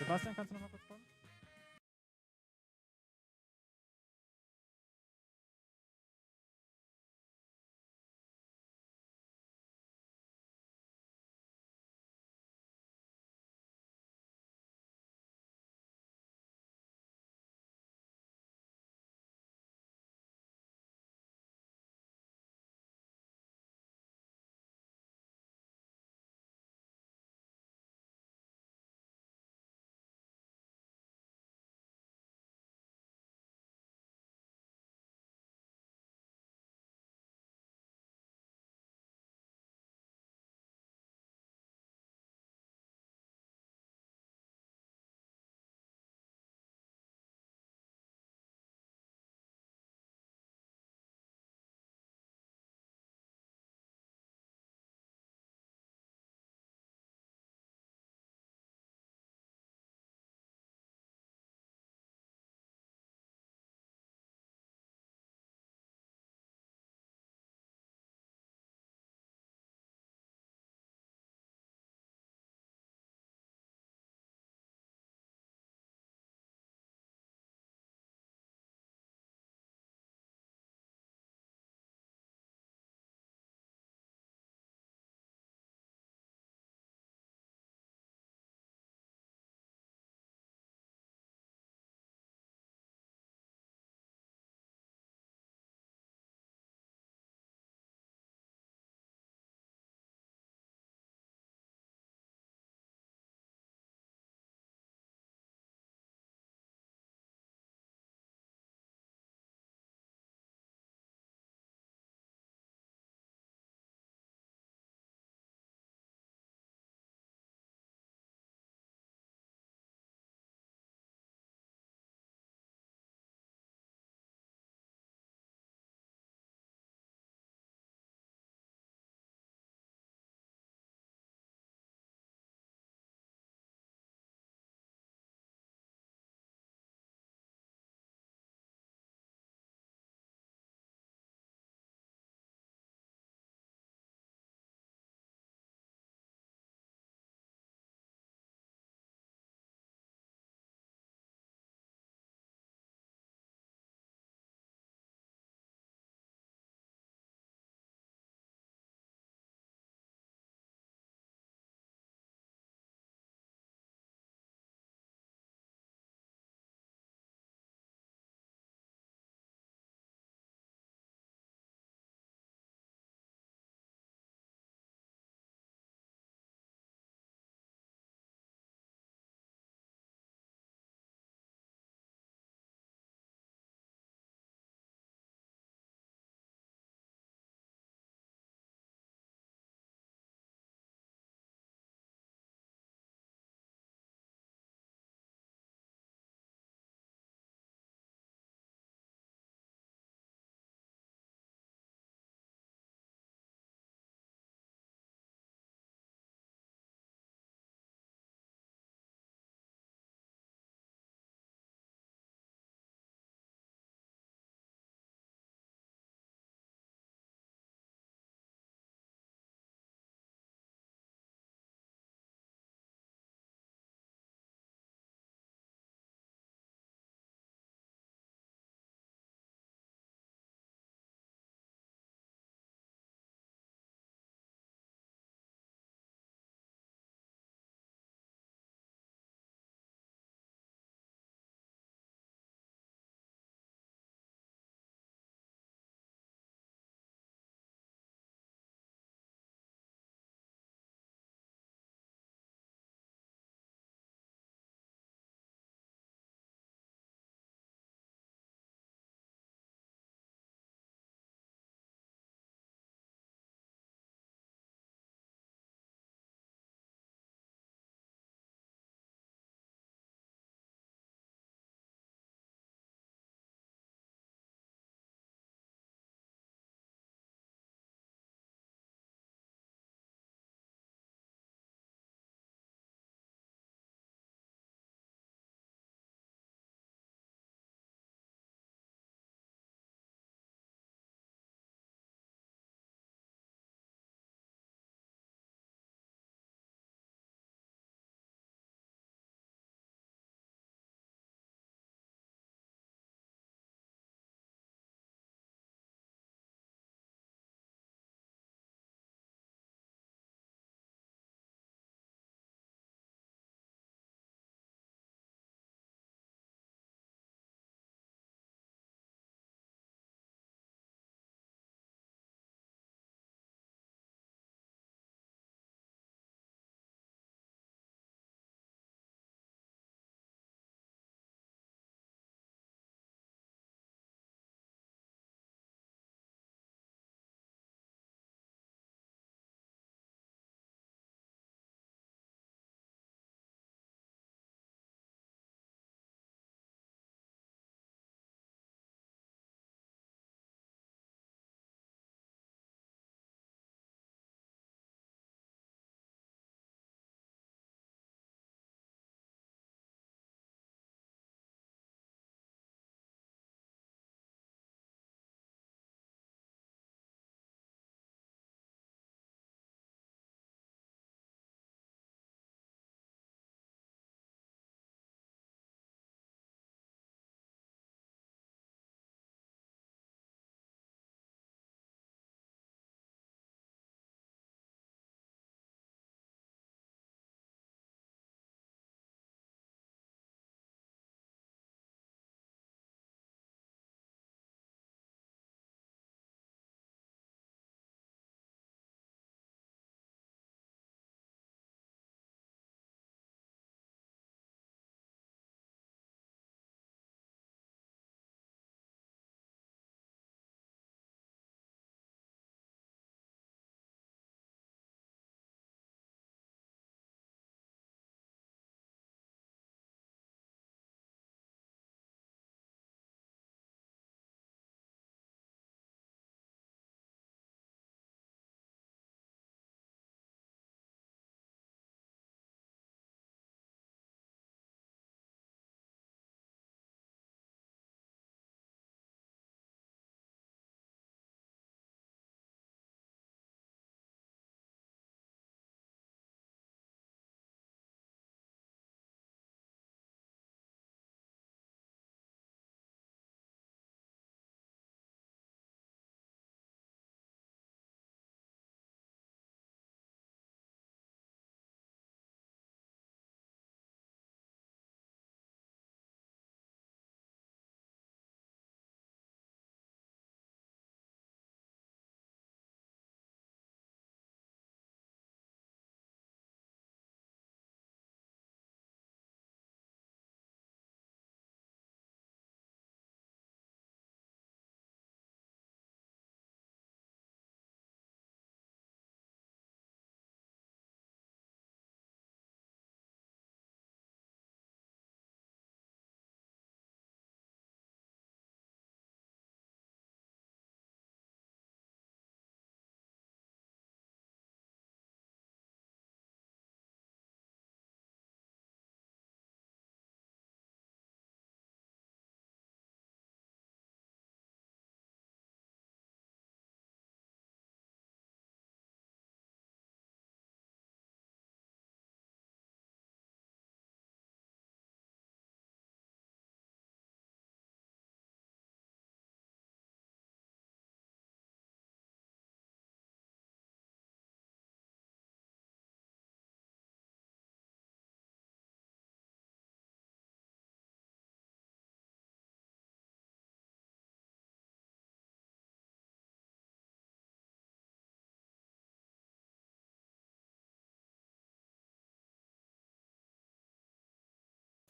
Sebastian, kannst du noch mal kurz kommen?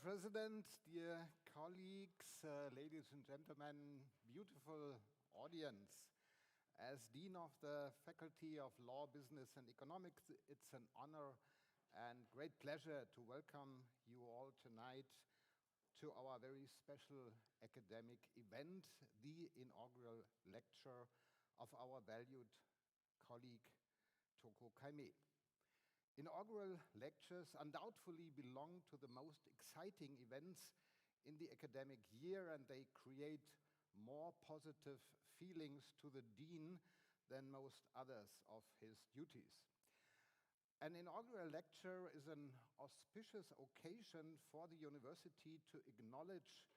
President, dear colleagues, ladies and gentlemen, beautiful audience. As Dean of the Faculty of Law, Business and Economics, it's an honor and great pleasure to welcome you all tonight to our very special academic event, the inaugural lecture of our valued colleague, Thoko Kaime. Inaugural lectures undoubtedly belong to the most exciting events in the academic year, and they create more positive feelings to the dean than most others of his duties. An inaugural lecture is an auspicious occasion for the university to acknowledge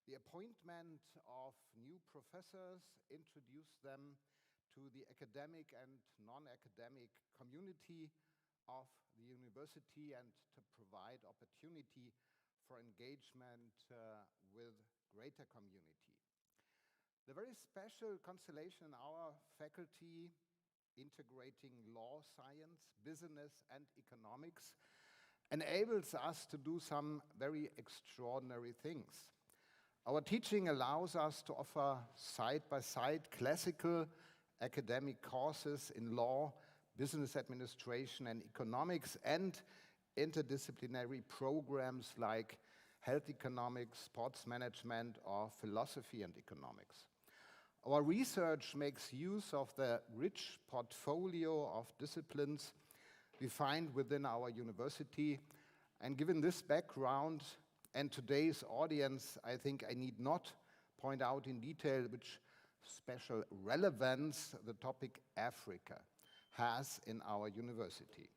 the appointment of new professors, introduce them to the academic and non-academic community of the university, and to provide opportunity for engagement with greater community. The very special constellation in our faculty, integrating law, science, business and economics, enables us to do some very extraordinary things. Our teaching allows us to offer side-by-side classical academic courses in law, business administration and economics, and interdisciplinary programs like health economics, sports management, or philosophy and economics. Our research makes use of the rich portfolio of disciplines we find within our university, and given this background and today's audience, I think I need not point out in detail which special relevance the topic Africa has in our university.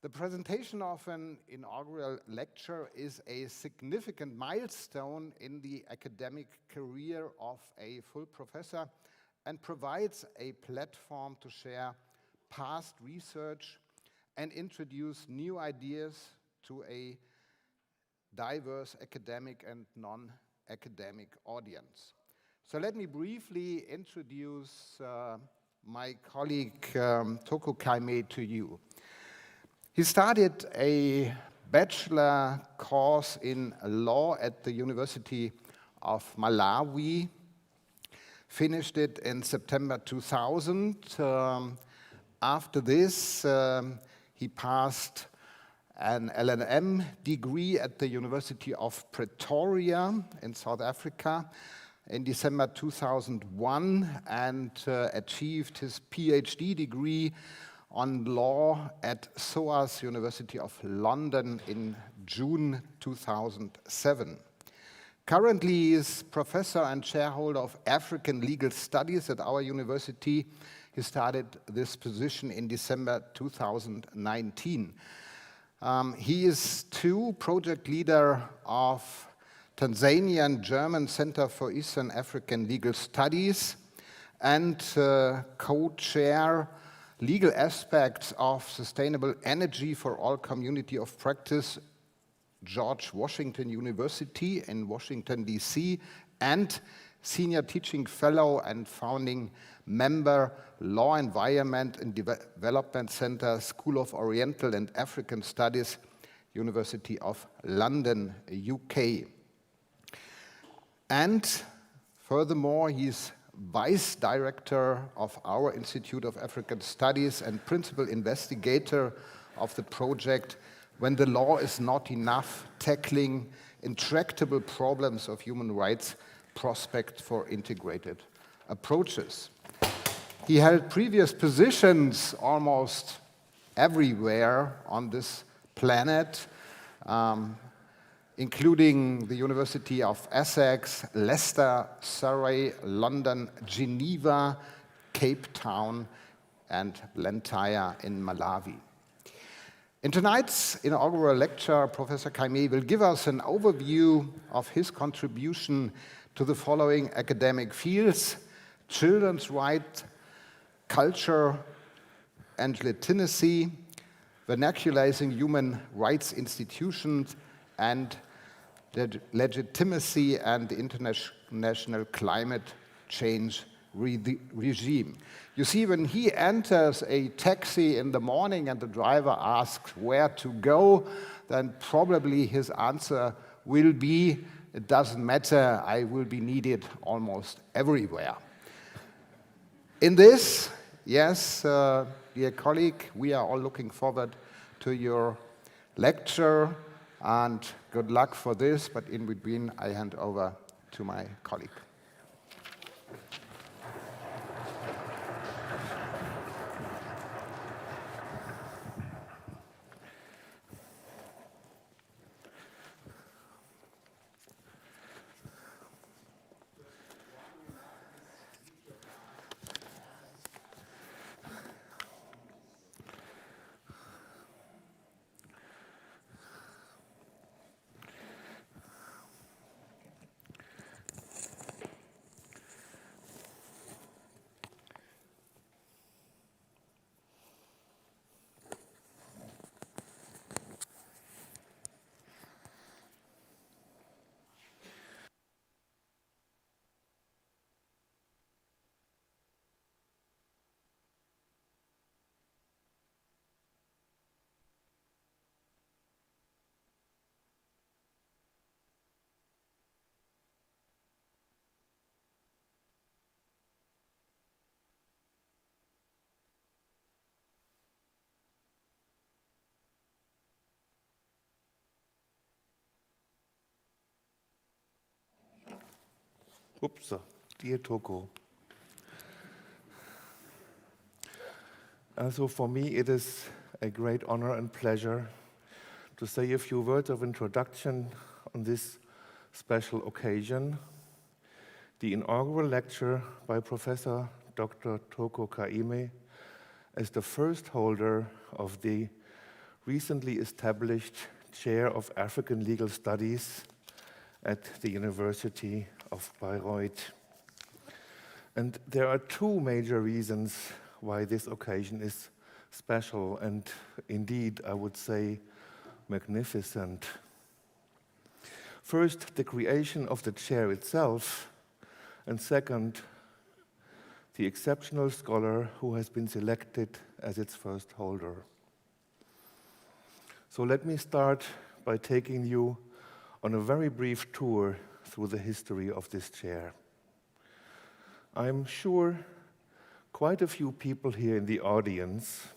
The presentation of an inaugural lecture is a significant milestone in the academic career of a full professor and provides a platform to share past research and introduce new ideas to a diverse academic and non-academic audience. So let me briefly introduce my colleague Thoko Kaime to you. He started a bachelor course in law at the University of Malawi, finished it in September 2000. After this, he passed an LLM degree at the University of Pretoria in South Africa in December 2001, and achieved his PhD degree on law at SOAS University of London in June 2007. Currently, he is professor and shareholder of African Legal Studies at our university. He started this position in December 2019. He is too project leader of Tanzanian German Center for Eastern African Legal Studies and co-chair legal aspects of sustainable energy for all community of practice, George Washington University in Washington, D.C., and senior teaching fellow and founding member, Law, Environment and Development Center, School of Oriental and African Studies, University of London, UK. And furthermore, he's Vice Director of our Institute of African Studies and Principal Investigator of the project When the Law is Not Enough, Tackling Intractable Problems of Human Rights, Prospect for Integrated Approaches. He held previous positions almost everywhere on this planet, including the University of Essex, Leicester, Surrey, London, Geneva, Cape Town, and Blantyre in Malawi. In tonight's inaugural lecture, Professor Kaime will give us an overview of his contribution to the following academic fields: children's rights, culture and legitimacy, vernaculizing human rights institutions, and legitimacy and the international climate change regime. You see, when he enters a taxi in the morning and the driver asks where to go, then probably his answer will be, it doesn't matter, I will be needed almost everywhere. In this, yes, dear colleague, we are all looking forward to your lecture, and good luck for this, but in between, I hand over to my colleague. Oops, dear Thoko. So for me, it is a great honor and pleasure to say a few words of introduction on this special occasion, the inaugural lecture by Professor Dr. Thoko Kaime as the first holder of the recently established Chair of African Legal Studies at the University of Bayreuth. And there are two major reasons why this occasion is special and indeed, I would say, magnificent. First, the creation of the chair itself, and second, the exceptional scholar who has been selected as its first holder. So let me start by taking you on a very brief tour through the history of this chair. I'm sure quite a few people here in the audience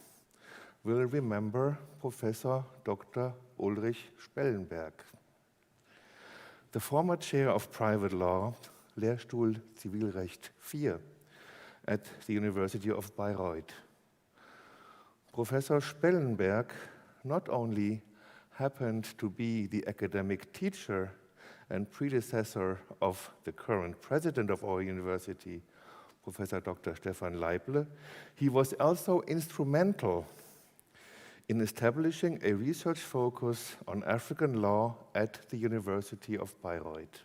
will remember Professor Dr. Ulrich Spellenberg, the former chair of private law, Lehrstuhl Zivilrecht 4, at the University of Bayreuth. Professor Spellenberg not only happened to be the academic teacher and predecessor of the current president of our university, Professor Dr. Stefan Leible, he was also instrumental in establishing a research focus on African law at the University of Bayreuth.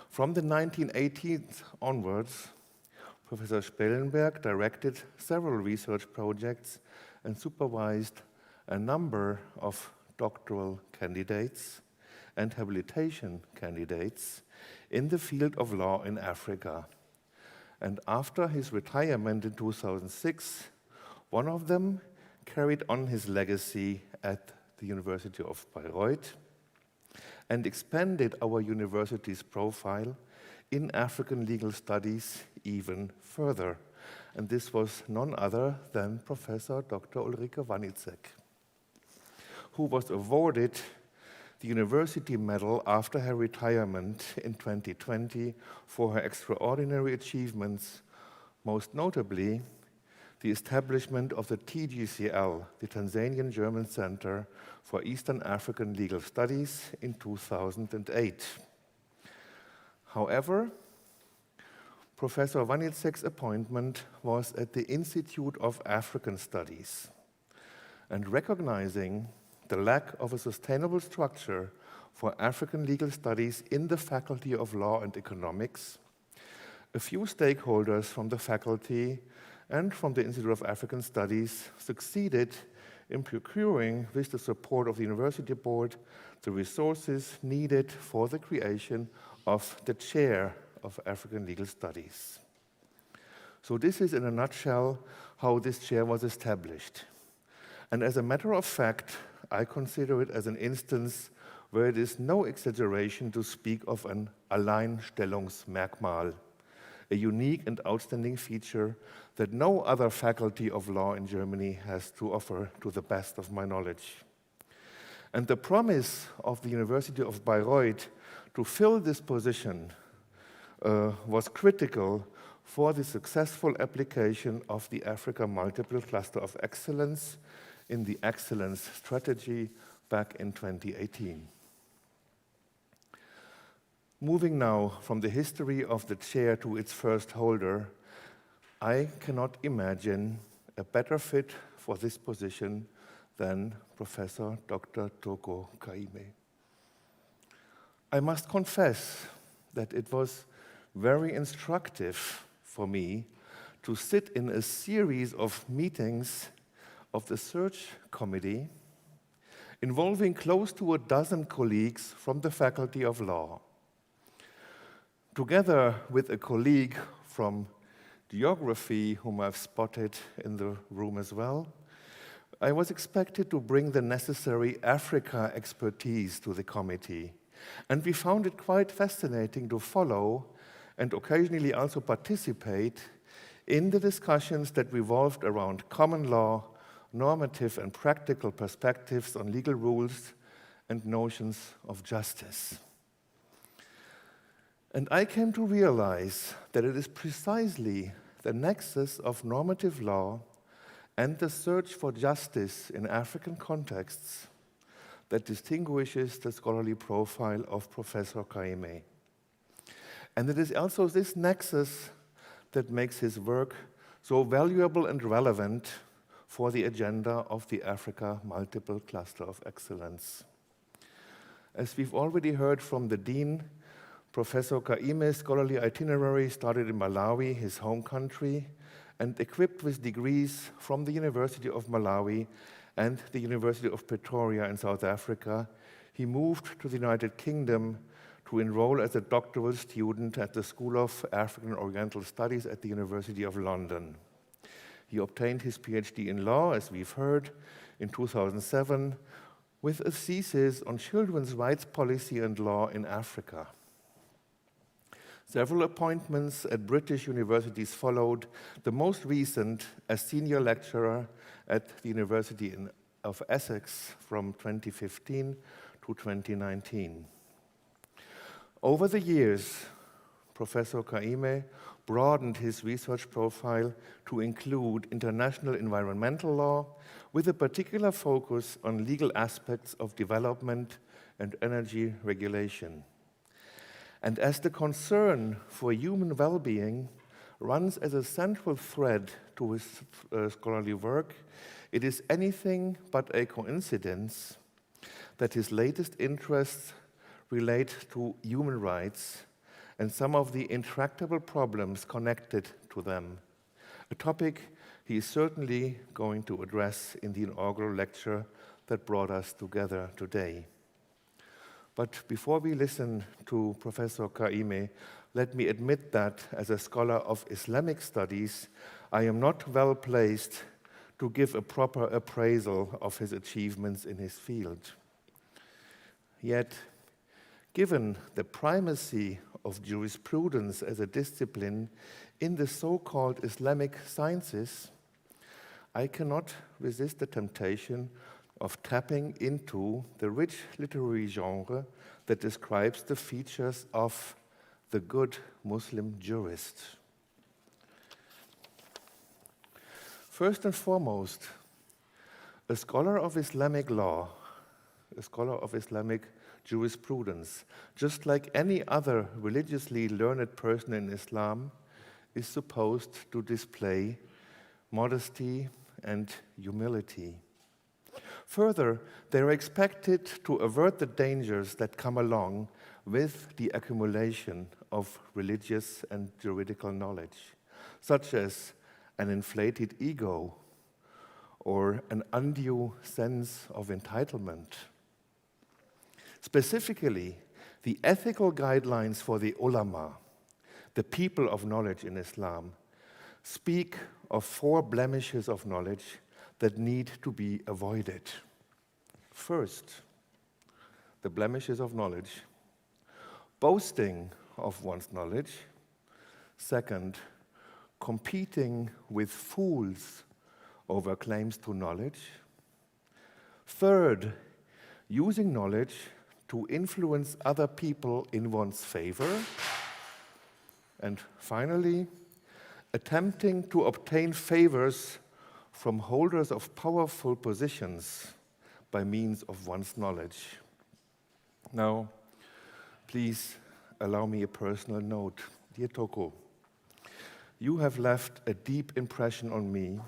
From the 1980s onwards, Professor Spellenberg directed several research projects and supervised a number of doctoral candidates and habilitation candidates in the field of law in Africa. And after his retirement in 2006, one of them carried on his legacy at the University of Bayreuth and expanded our university's profile in African legal studies even further. And this was none other than Professor Dr. Ulrike Wanicek, who was awarded the University Medal after her retirement in 2020 for her extraordinary achievements, most notably the establishment of the TGCL, the Tanzanian German Center for Eastern African Legal Studies, in 2008. However, Professor Wanicek's appointment was at the Institute of African Studies, and recognizing the lack of a sustainable structure for African legal studies in the Faculty of Law and Economics, a few stakeholders from the faculty and from the Institute of African Studies succeeded in procuring, with the support of the university board, the resources needed for the creation of the Chair of African Legal Studies. So this is, in a nutshell, how this chair was established. And as a matter of fact, I consider it as an instance where it is no exaggeration to speak of an Alleinstellungsmerkmal, a unique and outstanding feature that no other faculty of law in Germany has to offer, to the best of my knowledge. And the promise of the University of Bayreuth to fill this position was critical for the successful application of the Africa Multiple Cluster of Excellence in the Excellence Strategy back in 2018. Moving now from the history of the chair to its first holder, I cannot imagine a better fit for this position than Professor Dr. Thoko Kaime. I must confess that it was very instructive for me to sit in a series of meetings of the search committee involving close to a dozen colleagues from the Faculty of Law. Together with a colleague from geography, whom I've spotted in the room as well, I was expected to bring the necessary Africa expertise to the committee. And we found it quite fascinating to follow and occasionally also participate in the discussions that revolved around common law, normative and practical perspectives on legal rules, and notions of justice. And I came to realize that it is precisely the nexus of normative law and the search for justice in African contexts that distinguishes the scholarly profile of Professor Kaime. And it is also this nexus that makes his work so valuable and relevant for the agenda of the Africa Multiple Cluster of Excellence. As we've already heard from the Dean, Professor Kaime's scholarly itinerary started in Malawi, his home country, and equipped with degrees from the University of Malawi and the University of Pretoria in South Africa, he moved to the United Kingdom to enroll as a doctoral student at the School of African and Oriental Studies at the University of London. He obtained his PhD in law, as we've heard, in 2007, with a thesis on children's rights policy and law in Africa. Several appointments at British universities followed, the most recent as senior lecturer at the University of Essex from 2015 to 2019. Over the years, Professor Kaime broadened his research profile to include international environmental law with a particular focus on legal aspects of development and energy regulation. And as the concern for human well-being runs as a central thread to his scholarly work, it is anything but a coincidence that his latest interests relate to human rights and some of the intractable problems connected to them, a topic he is certainly going to address in the inaugural lecture that brought us together today. But before we listen to Professor Kaime, let me admit that as a scholar of Islamic studies, I am not well placed to give a proper appraisal of his achievements in his field. Yet, given the primacy of jurisprudence as a discipline in the so-called Islamic sciences, I cannot resist the temptation of tapping into the rich literary genre that describes the features of the good Muslim jurist. First and foremost, a scholar of Islamic law, a scholar of Islamic jurisprudence, just like any other religiously learned person in Islam, is supposed to display modesty and humility. Further, they are expected to avert the dangers that come along with the accumulation of religious and juridical knowledge, such as an inflated ego or an undue sense of entitlement. Specifically, The ethical guidelines for the ulama, the people of knowledge in Islam, speak of 4 blemishes of knowledge that need to be avoided. First, the blemishes of knowledge, boasting of one's knowledge. Second, competing with fools over claims to knowledge. Third, using knowledge to influence other people in one's favor. And finally, attempting to obtain favors from holders of powerful positions by means of one's knowledge. Now, please allow me a personal note. Dear Thoko, you have left a deep impression on me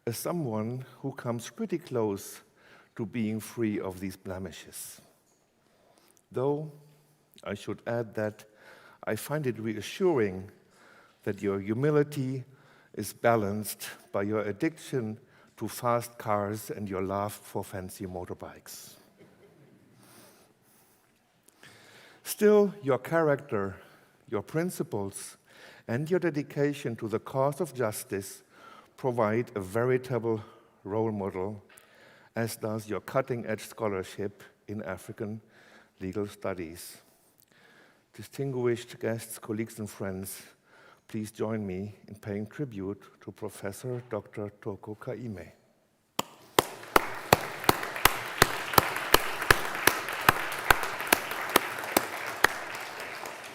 as someone who comes pretty close to being free of these blemishes. Though I should add that I find it reassuring that your humility is balanced by your addiction to fast cars and your love for fancy motorbikes. Still, your character, your principles, and your dedication to the cause of justice provide a veritable role model, as does your cutting-edge scholarship in African legal studies. Distinguished guests, colleagues, and friends, please join me in paying tribute to Professor Dr. Thoko Kaime.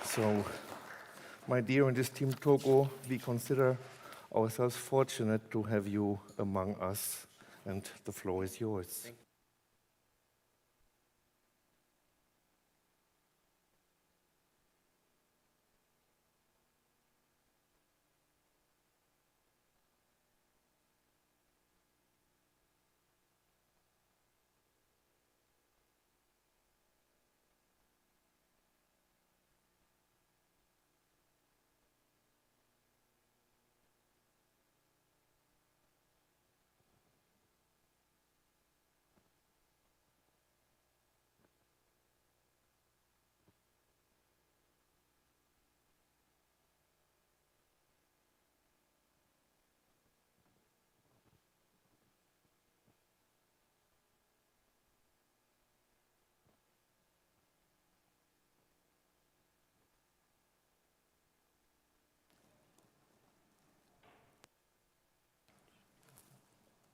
So, my dear and esteemed Thoko, we consider ourselves fortunate to have you among us, and the floor is yours.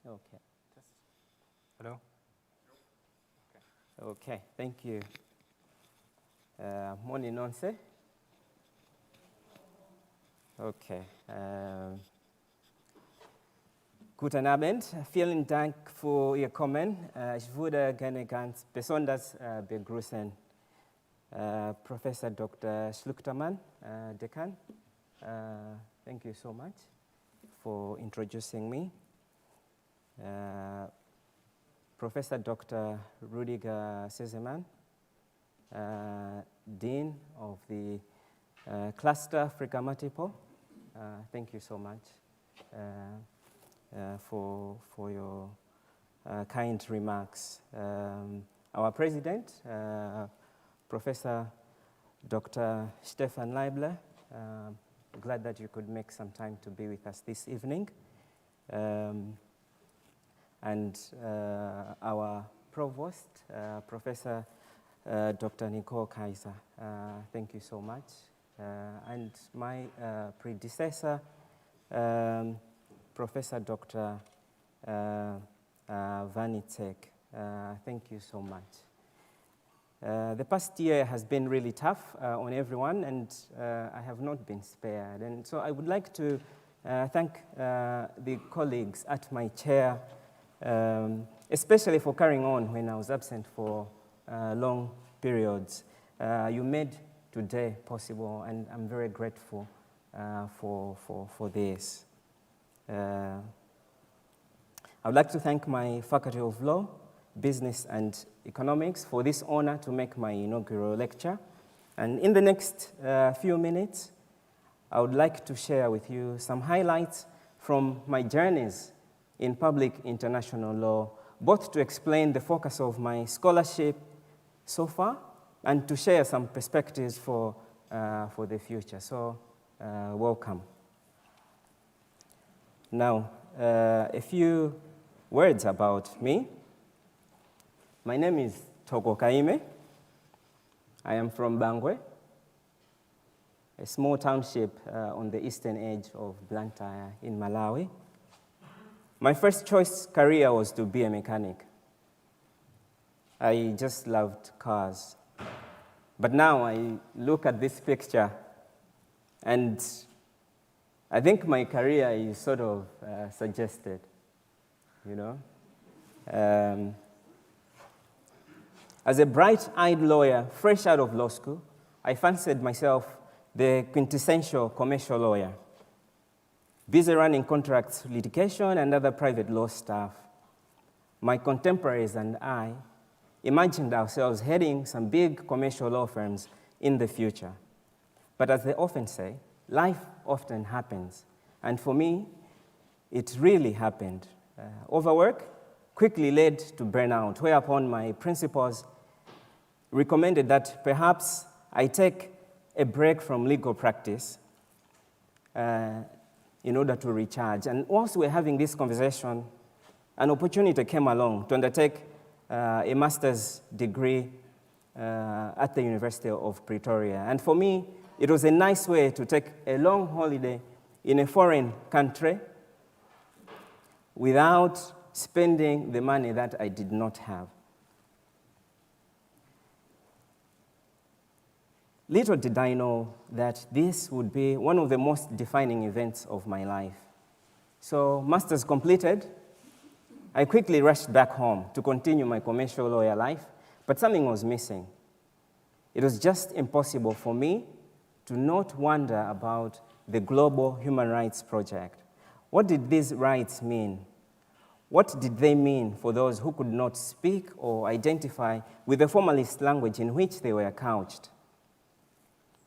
Okay. Hello? Okay, thank you. Morning, Nonse. Okay. Guten Abend. Vielen Dank für Ihr Kommen. Ich würde gerne ganz besonders begrüßen Professor Dr. Schluchtermann, Dekan. Thank you so much for introducing me. Professor Dr. Rudiger Sesemann, Dean of the Cluster Africa Multiple. Thank you so much for your kind remarks. Our President, Professor Dr. Stefan Leibler, glad that you could make some time to be with us this evening. And our Provost, Professor Dr. Nicole Kaiser, thank you so much. And my predecessor, Professor Dr. Vanitek, thank you so much. The past year has been really tough on everyone, and I have not been spared. And so I would like to thank the colleagues at my chair, especially for carrying on when I was absent for long periods. You made today possible, and I'm very grateful for this. I would like to thank my Faculty of Law, Business and Economics for this honor to make my inaugural lecture. And in the next few minutes, I would like to share with you some highlights from my journeys in public international law, both to explain the focus of my scholarship so far and to share some perspectives for the future. So, welcome. Now, a few words about me. My name is Thoko Kaime. I am from Bangwe, a small township on the eastern edge of Blantyre in Malawi. My first choice career was to be a mechanic. I just loved cars. But now I look at this picture and I think my career is sort of suggested, you know. As a bright-eyed lawyer, fresh out of law school, I fancied myself the quintessential commercial lawyer, busy running contracts, litigation, and other private law stuff. My contemporaries and I imagined ourselves heading some big commercial law firms in the future. But as they often say, life often happens. And for me, it really happened. Overwork quickly led to burnout, whereupon my principals recommended that perhaps I take a break from legal practice in order to recharge. And whilst we're having this conversation, an opportunity came along to undertake a master's degree at the University of Pretoria. And for me, it was a nice way to take a long holiday in a foreign country without spending the money that I did not have. Little did I know that this would be one of the most defining events of my life. So, master's completed, I quickly rushed back home to continue my commercial lawyer life, but something was missing. It was just impossible for me to not wonder about the Global Human Rights Project. What did these rights mean? What did they mean for those who could not speak or identify with the formalist language in which they were couched?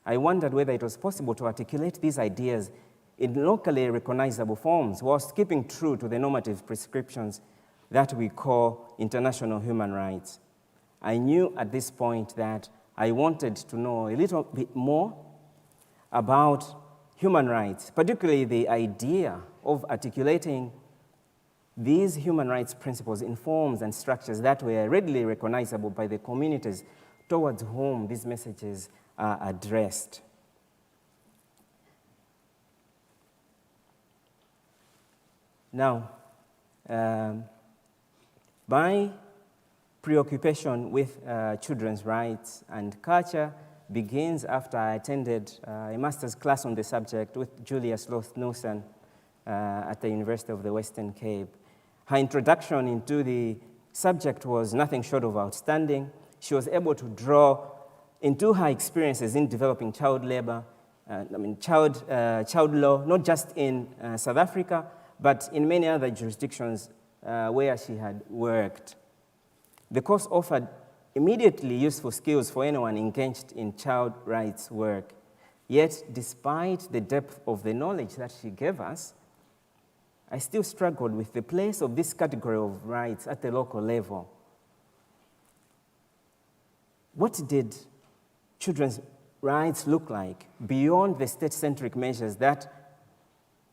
I wondered whether it was possible to articulate these ideas in locally recognizable forms whilst keeping true to the normative prescriptions that we call international human rights. I knew at this point that I wanted to know a little bit more about human rights, particularly the idea of articulating these human rights principles in forms and structures that were readily recognizable by the communities towards whom these messages are addressed. Now, my preoccupation with children's rights and culture begins after I attended a master's class on the subject with Julia Sloth-Nielsen at the University of the Western Cape. Her introduction into the subject was nothing short of outstanding. She was able to draw into her experiences in developing child labor, child law, not just in South Africa, but in many other jurisdictions where she had worked. The course offered immediately useful skills for anyone engaged in child rights work. Yet, despite the depth of the knowledge that she gave us, I still struggled with the place of this category of rights at the local level. What did children's rights look like beyond the state-centric measures that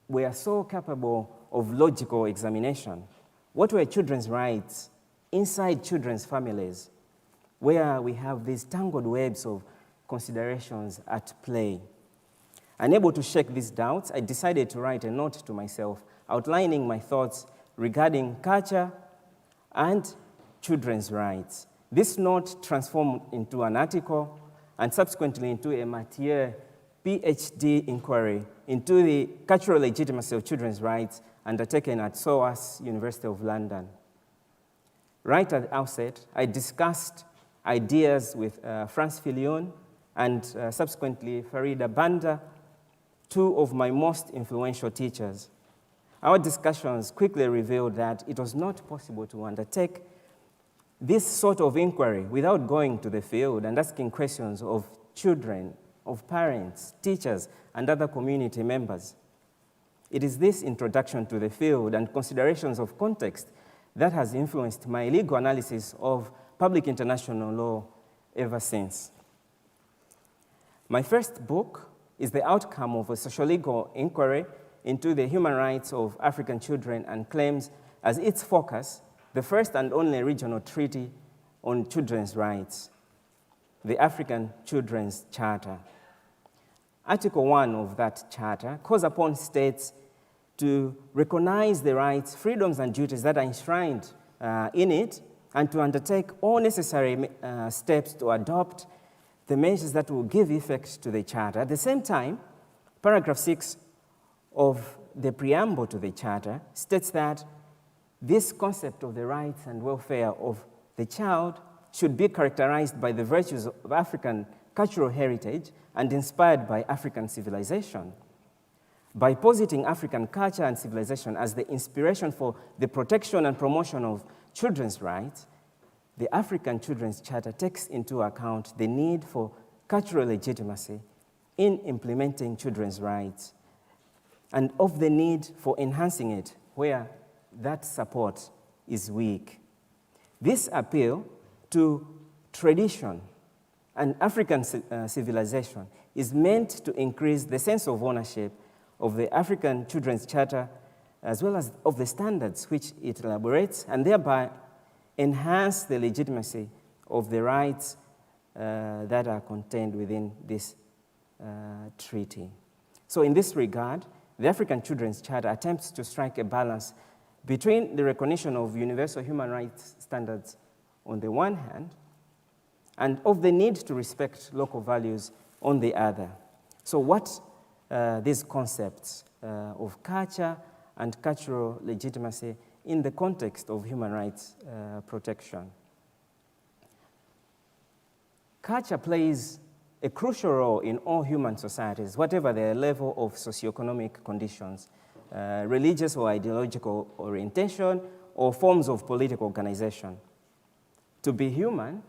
were so capable of logical examination? What were children's rights inside children's families, where we have these tangled webs of considerations at play? Unable to shake these doubts, I decided to write a note to myself outlining my thoughts regarding culture and children's rights. This note transformed into an article and subsequently into a Mathieu PhD inquiry into the cultural legitimacy of children's rights undertaken at SOAS, University of London. Right at the outset, I discussed ideas with Frans Filion and subsequently Farida Banda, two of my most influential teachers. Our discussions quickly revealed that it was not possible to undertake this sort of inquiry without going to the field and asking questions of children, of parents, teachers, and other community members. It is this introduction to the field and considerations of context that has influenced my legal analysis of public international law ever since. My first book is the outcome of a sociolegal inquiry into the human rights of African children and claims as its focus the first and only regional treaty on children's rights, the African Children's Charter. Article 1 of that charter calls upon states to recognize the rights, freedoms, and duties that are enshrined in it, and to undertake all necessary steps to adopt the measures that will give effect to the charter. At the same time, paragraph 6 of the preamble to the charter states that this concept of the rights and welfare of the child should be characterized by the virtues of African cultural heritage and inspired by African civilization. By positing African culture and civilization as the inspiration for the protection and promotion of children's rights, the African Children's Charter takes into account the need for cultural legitimacy in implementing children's rights and of the need for enhancing it where that support is weak. This appeal to tradition and African civilization is meant to increase the sense of ownership of the African Children's Charter as well as of the standards which it elaborates, and thereby enhance the legitimacy of the rights that are contained within this treaty. So in this regard, the African Children's Charter attempts to strike a balance between the recognition of universal human rights standards on the one hand, and of the need to respect local values on the other. So what these concepts of culture and cultural legitimacy in the context of human rights protection? Culture plays a crucial role in all human societies, whatever their level of socioeconomic conditions, religious or ideological orientation, or forms of political organization. To be human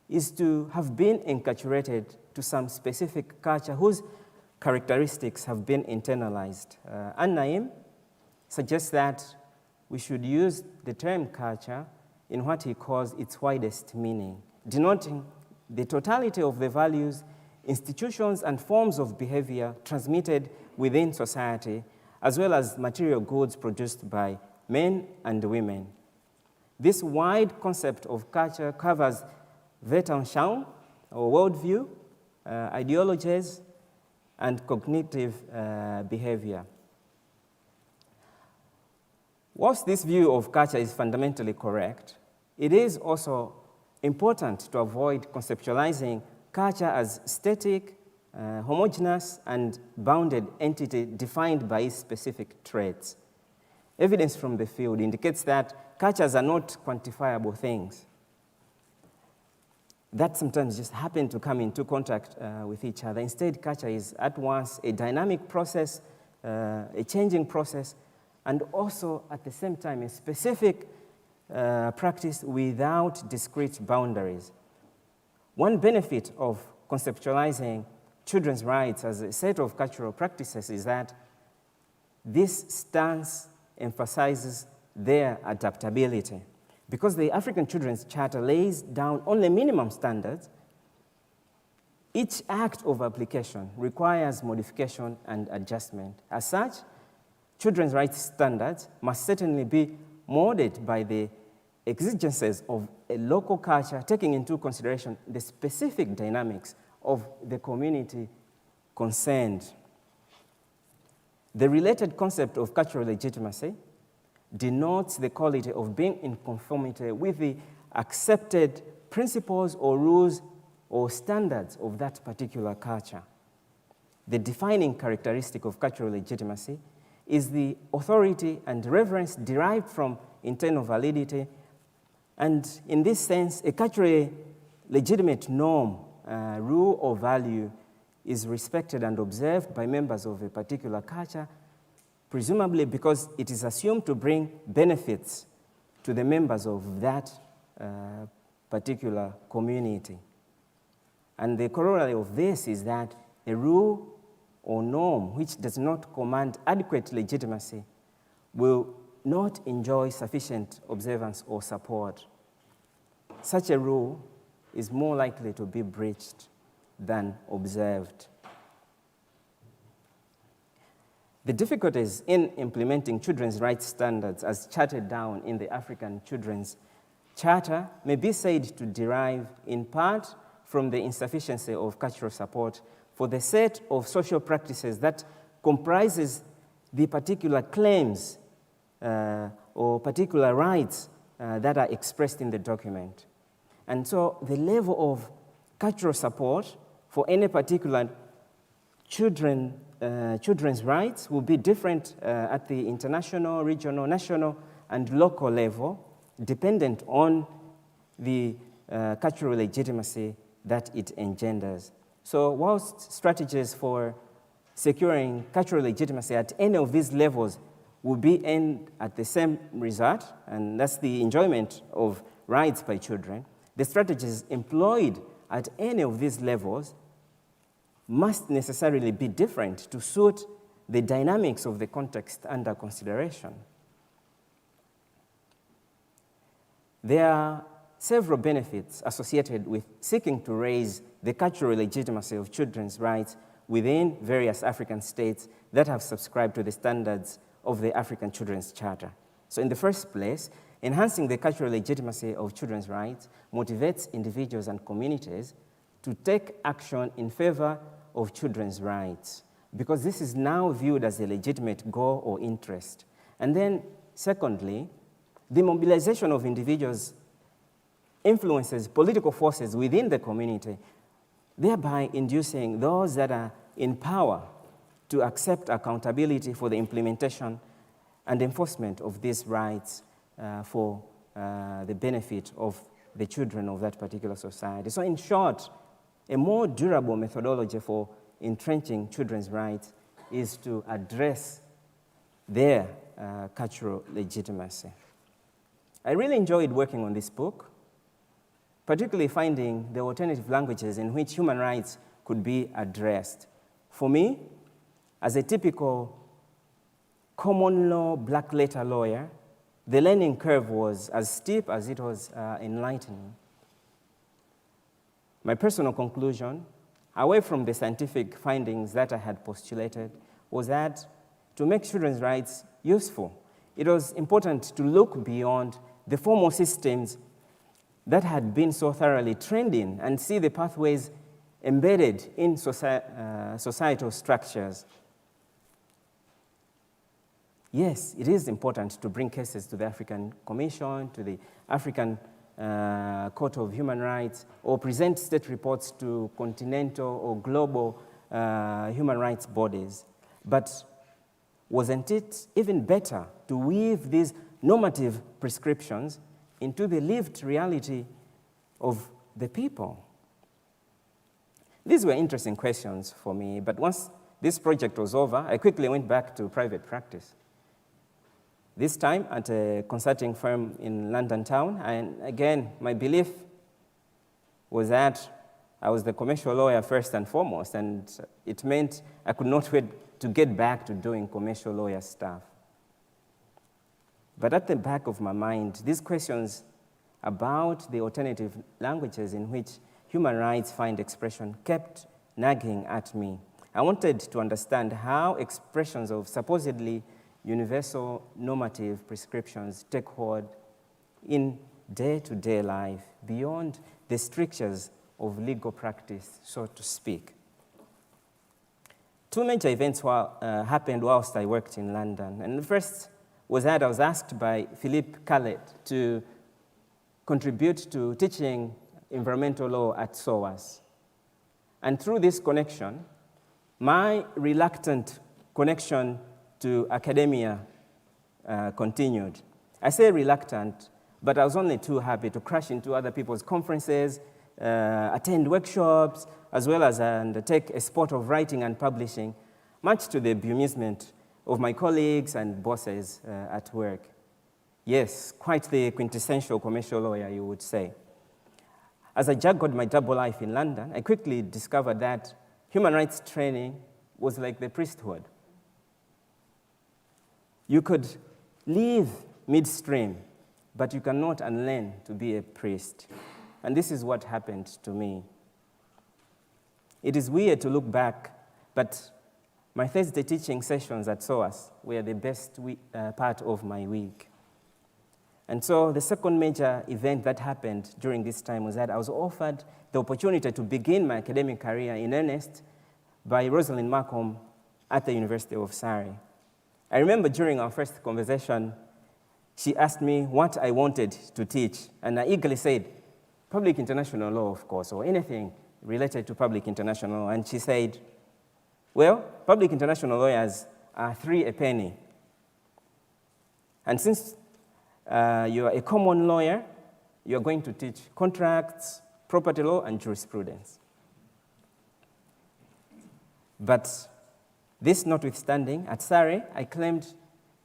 is to have been enculturated to some specific culture whose characteristics have been internalized. An-Naim suggests that we should use the term culture in what he calls its widest meaning, denoting the totality of the values, institutions, and forms of behavior transmitted within society, as well as material goods produced by men and women. This wide concept of culture covers Weltanschauung, or worldview, ideologies, and cognitive behavior. Whilst this view of culture is fundamentally correct, it is also important to avoid conceptualizing culture as static, homogeneous, and bounded entity defined by its specific traits. Evidence from the field indicates that cultures are not quantifiable things that sometimes just happen to come into contact with each other. Instead, culture is at once a dynamic process, a changing process, and also at the same time a specific practice without discrete boundaries. One benefit of conceptualizing children's rights as a set of cultural practices is that this stance emphasizes their adaptability. Because the African Children's Charter lays down only minimum standards, each act of application requires modification and adjustment. As such, children's rights standards must certainly be molded by the exigencies of a local culture, taking into consideration the specific dynamics of the community concerned. The related concept of cultural legitimacy denotes the quality of being in conformity with the accepted principles or rules or standards of that particular culture. The defining characteristic of cultural legitimacy is the authority and reverence derived from internal validity, and in this sense, a culturally legitimate norm, rule, or value is respected and observed by members of a particular culture, presumably because it is assumed to bring benefits to the members of that particular community. And the corollary of this is that a rule or norm which does not command adequate legitimacy will not enjoy sufficient observance or support. Such a rule is more likely to be breached than observed. The difficulties in implementing children's rights standards as charted down in the African Children's Charter may be said to derive in part from the insufficiency of cultural support for the set of social practices that comprises the particular claims or particular rights that are expressed in the document. And so the level of cultural support for any particular children's rights will be different at the international, regional, national, and local level, dependent on the cultural legitimacy that it engenders. So whilst strategies for securing cultural legitimacy at any of these levels will be aimed at the same result, and that's the enjoyment of rights by children, the strategies employed at any of these levels must necessarily be different to suit the dynamics of the context under consideration. There are several benefits associated with seeking to raise the cultural legitimacy of children's rights within various African states that have subscribed to the standards of the African Children's Charter. So in the first place, enhancing the cultural legitimacy of children's rights motivates individuals and communities to take action in favor of children's rights, because this is now viewed as a legitimate goal or interest. And then, secondly, the mobilization of individuals influences political forces within the community, thereby inducing those that are in power to accept accountability for the implementation and enforcement of these rights for the benefit of the children of that particular society. So in short, a more durable methodology for entrenching children's rights is to address their cultural legitimacy. I really enjoyed working on this book, particularly finding the alternative languages in which human rights could be addressed. For me, as a typical common law black letter lawyer, the learning curve was as steep as it was enlightening. My personal conclusion, away from the scientific findings that I had postulated, was that to make children's rights useful, it was important to look beyond the formal systems that had been so thoroughly trained in and see the pathways embedded in societal structures. Yes, it is important to bring cases to the African Commission, to the African Court of Human Rights, or present state reports to continental or global human rights bodies. But wasn't it even better to weave these normative prescriptions into the lived reality of the people? These were interesting questions for me, but once this project was over, I quickly went back to private practice. This time at a consulting firm in London town, and again, my belief was that I was the commercial lawyer first and foremost, and it meant I could not wait to get back to doing commercial lawyer stuff. But at the back of my mind, these questions about the alternative languages in which human rights find expression kept nagging at me. I wanted to understand how expressions of supposedly universal normative prescriptions take hold in day-to-day life beyond the strictures of legal practice, so to speak. Two major events happened whilst I worked in London. And the first was that I was asked by Philippe Callet to contribute to teaching environmental law at SOAS. And through this connection, my reluctant connection to academia continued. I say reluctant, but I was only too happy to crash into other people's conferences, attend workshops, as well as undertake a sport of writing and publishing, much to the bemusement of my colleagues and bosses at work. Yes, quite the quintessential commercial lawyer, you would say. As I juggled my double life in London, I quickly discovered that human rights training was like the priesthood. You could leave midstream, but you cannot unlearn to be a priest. and this is what happened to me. It is weird to look back, but my Thursday teaching sessions at SOAS were the best part of my week. And so the second major event that happened during this time was that I was offered the opportunity to begin my academic career in earnest by Rosalind Markham at the University of Surrey. I remember during our first conversation, she asked me what I wanted to teach, and I eagerly said, public international law, of course, or anything related to public international law. And she said, well, public international lawyers are 3 a penny. And since you are a common lawyer, you are going to teach contracts, property law, and jurisprudence. But this notwithstanding, at Surrey, I claimed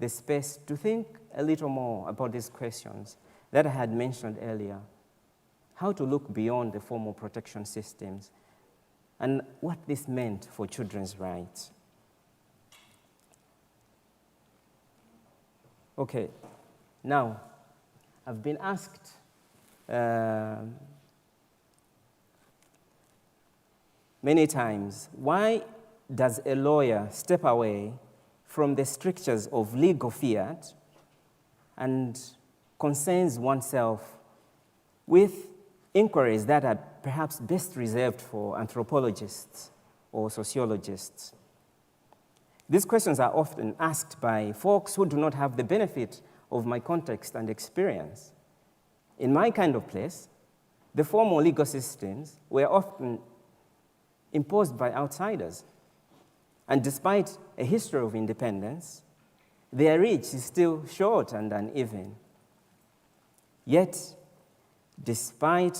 the space to think a little more about these questions that I had mentioned earlier. How to look beyond the formal protection systems and what this meant for children's rights. Okay, now, I've been asked many times, why does a lawyer step away from the strictures of legal fiat and concerns oneself with inquiries that are perhaps best reserved for anthropologists or sociologists? These questions are often asked by folks who do not have the benefit of my context and experience. In my kind of place, the formal legal systems were often imposed by outsiders. And despite a history of independence, their reach is still short and uneven. Yet, despite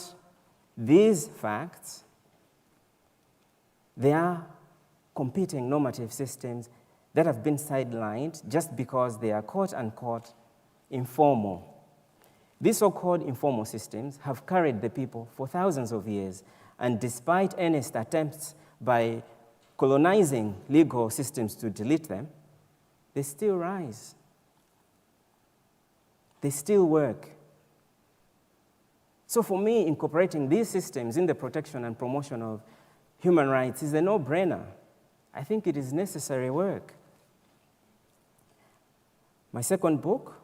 these facts, there are competing normative systems that have been sidelined just because they are quote-unquote informal. These so-called informal systems have carried the people for thousands of years, and despite earnest attempts by colonizing legal systems to delete them, they still rise. They still work. So for me, incorporating these systems in the protection and promotion of human rights is a no-brainer. I think it is necessary work. My second book,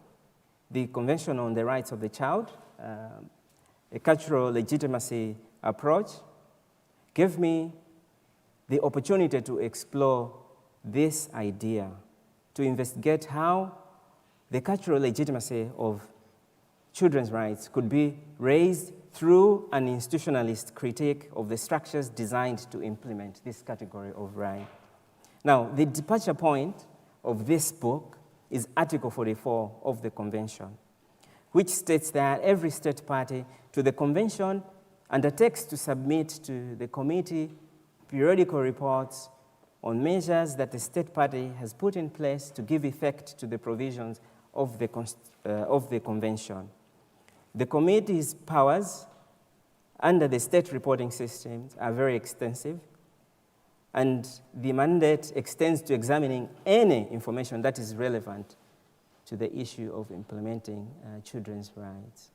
The Convention on the Rights of the Child, a cultural legitimacy approach, gave me the opportunity to explore this idea, to investigate how the cultural legitimacy of children's rights could be raised through an institutionalist critique of the structures designed to implement this category of right. Now, the departure point of this book is Article 44 of the Convention, which states that every state party to the Convention undertakes to submit to the committee periodical reports on measures that the state party has put in place to give effect to the provisions of the Convention. The committee's powers under the state reporting systems are very extensive, and the mandate extends to examining any information that is relevant to the issue of implementing children's rights.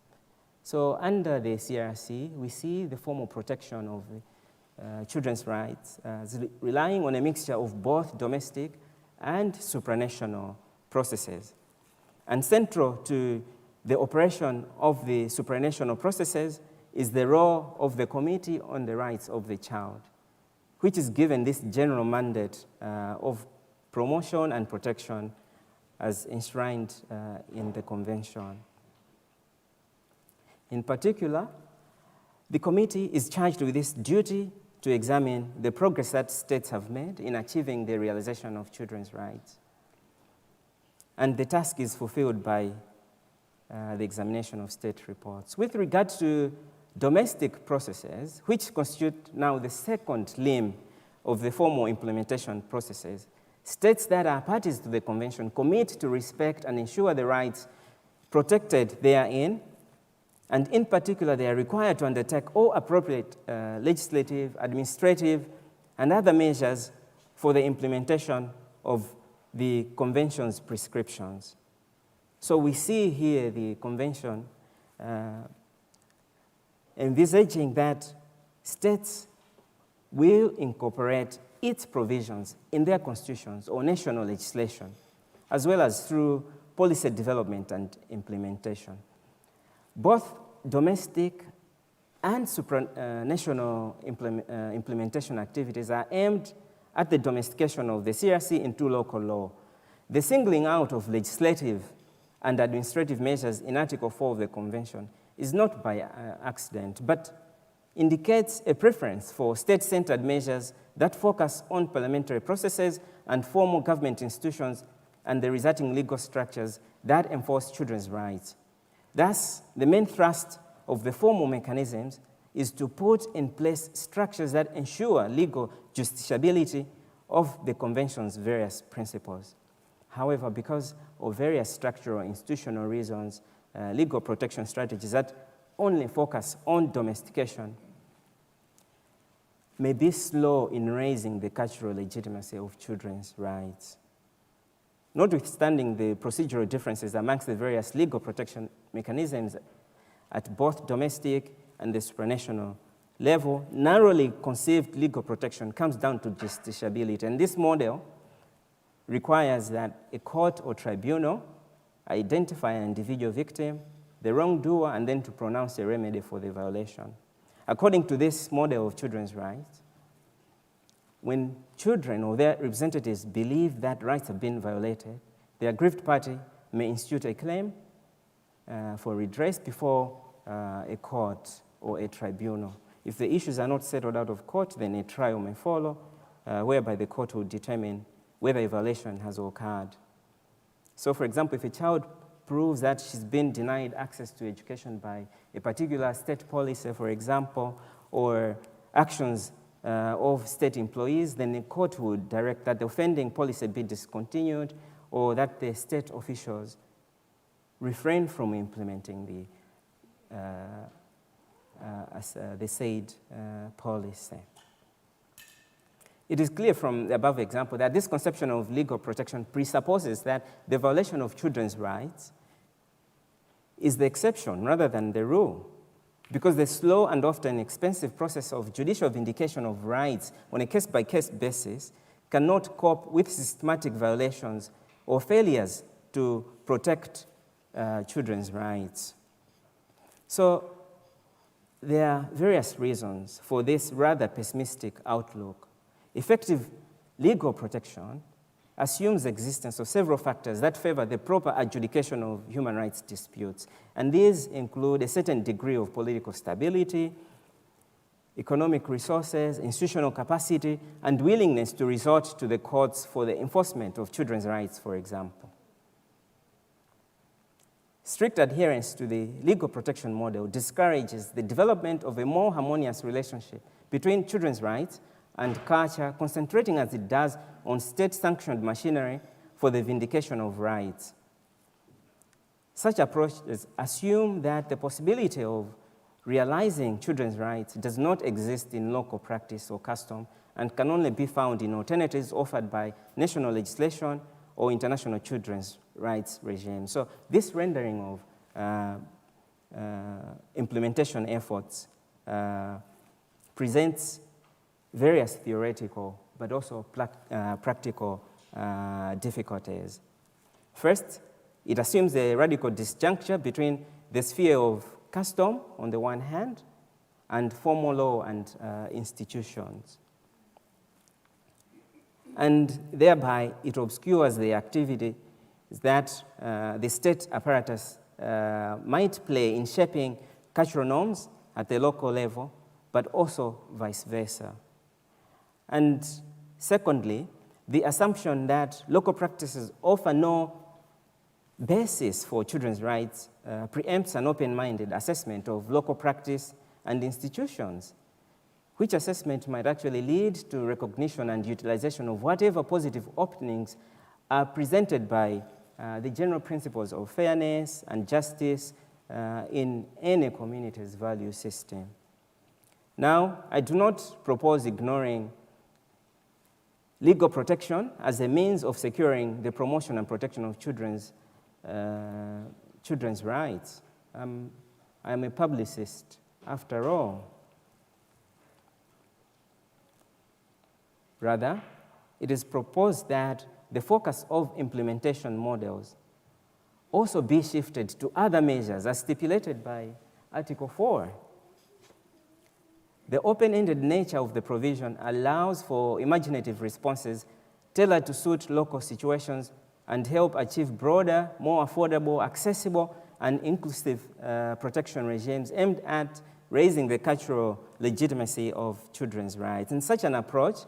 So under the CRC, we see the formal protection of children's rights relying on a mixture of both domestic and supranational processes. And central to the operation of the supranational processes is the role of the Committee on the Rights of the Child, which is given this general mandate of promotion and protection as enshrined in the Convention. In particular, the committee is charged with this duty to examine the progress that states have made in achieving the realization of children's rights. And the task is fulfilled by the examination of state reports. With regard to domestic processes, which constitute now the second limb of the formal implementation processes, states that are parties to the Convention commit to respect and ensure the rights protected therein, and in particular, they are required to undertake all appropriate legislative, administrative, and other measures for the implementation of the Convention's prescriptions. So we see here the Convention envisaging that states will incorporate its provisions in their constitutions or national legislation, as well as through policy development and implementation. Both domestic and supranational implementation activities are aimed at the domestication of the CRC into local law. The singling out of legislative and administrative measures in Article 4 of the Convention is not by accident, but indicates a preference for state-centered measures that focus on parliamentary processes and formal government institutions and the resulting legal structures that enforce children's rights. Thus, the main thrust of the formal mechanisms is to put in place structures that ensure legal justiciability of the Convention's various principles. However, because of various structural and institutional reasons, legal protection strategies that only focus on domestication may be slow in raising the cultural legitimacy of children's rights. Notwithstanding the procedural differences amongst the various legal protection mechanisms at both domestic and the supranational level, narrowly conceived legal protection comes down to justiciability. And this model requires that a court or tribunal identify an individual victim, the wrongdoer, and then to pronounce a remedy for the violation. According to this model of children's rights, when children or their representatives believe that rights have been violated, the aggrieved party may institute a claim for redress before a court or a tribunal. If the issues are not settled out of court, then a trial may follow, whereby the court will determine whether a violation has occurred. So, for example, if a child proves that she's been denied access to education by a particular state policy, for example, or actions of state employees, then the court would direct that the offending policy be discontinued or that the state officials refrain from implementing the said policy. It is clear from the above example that this conception of legal protection presupposes that the violation of children's rights is the exception rather than the rule, because the slow and often expensive process of judicial vindication of rights on a case-by-case basis cannot cope with systematic violations or failures to protect children's rights. So there are various reasons for this rather pessimistic outlook. Effective legal protection assumes the existence of several factors that favor the proper adjudication of human rights disputes. And these include a certain degree of political stability, economic resources, institutional capacity, and willingness to resort to the courts for the enforcement of children's rights, for example. Strict adherence to the legal protection model discourages the development of a more harmonious relationship between children's rights and culture, concentrating as it does on state-sanctioned machinery for the vindication of rights. Such approaches assume that the possibility of realizing children's rights does not exist in local practice or custom and can only be found in alternatives offered by national legislation or international children's rights regimes. So this rendering of implementation efforts presents various theoretical but also practical difficulties. First, it assumes a radical disjuncture between the sphere of custom on the one hand and formal law and institutions. And thereby it obscures the activity that the state apparatus might play in shaping cultural norms at the local level, but also vice versa. And secondly, the assumption that local practices offer no basis for children's rights preempts an open-minded assessment of local practice and institutions, which assessment might actually lead to recognition and utilization of whatever positive openings are presented by the general principles of fairness and justice in any community's value system. Now, I do not propose ignoring legal protection as a means of securing the promotion and protection of children's rights. I'm a publicist after all. Rather, it is proposed that the focus of implementation models also be shifted to other measures as stipulated by Article 4. The open-ended nature of the provision allows for imaginative responses tailored to suit local situations and help achieve broader, more affordable, accessible, and inclusive protection regimes aimed at raising the cultural legitimacy of children's rights. And such an approach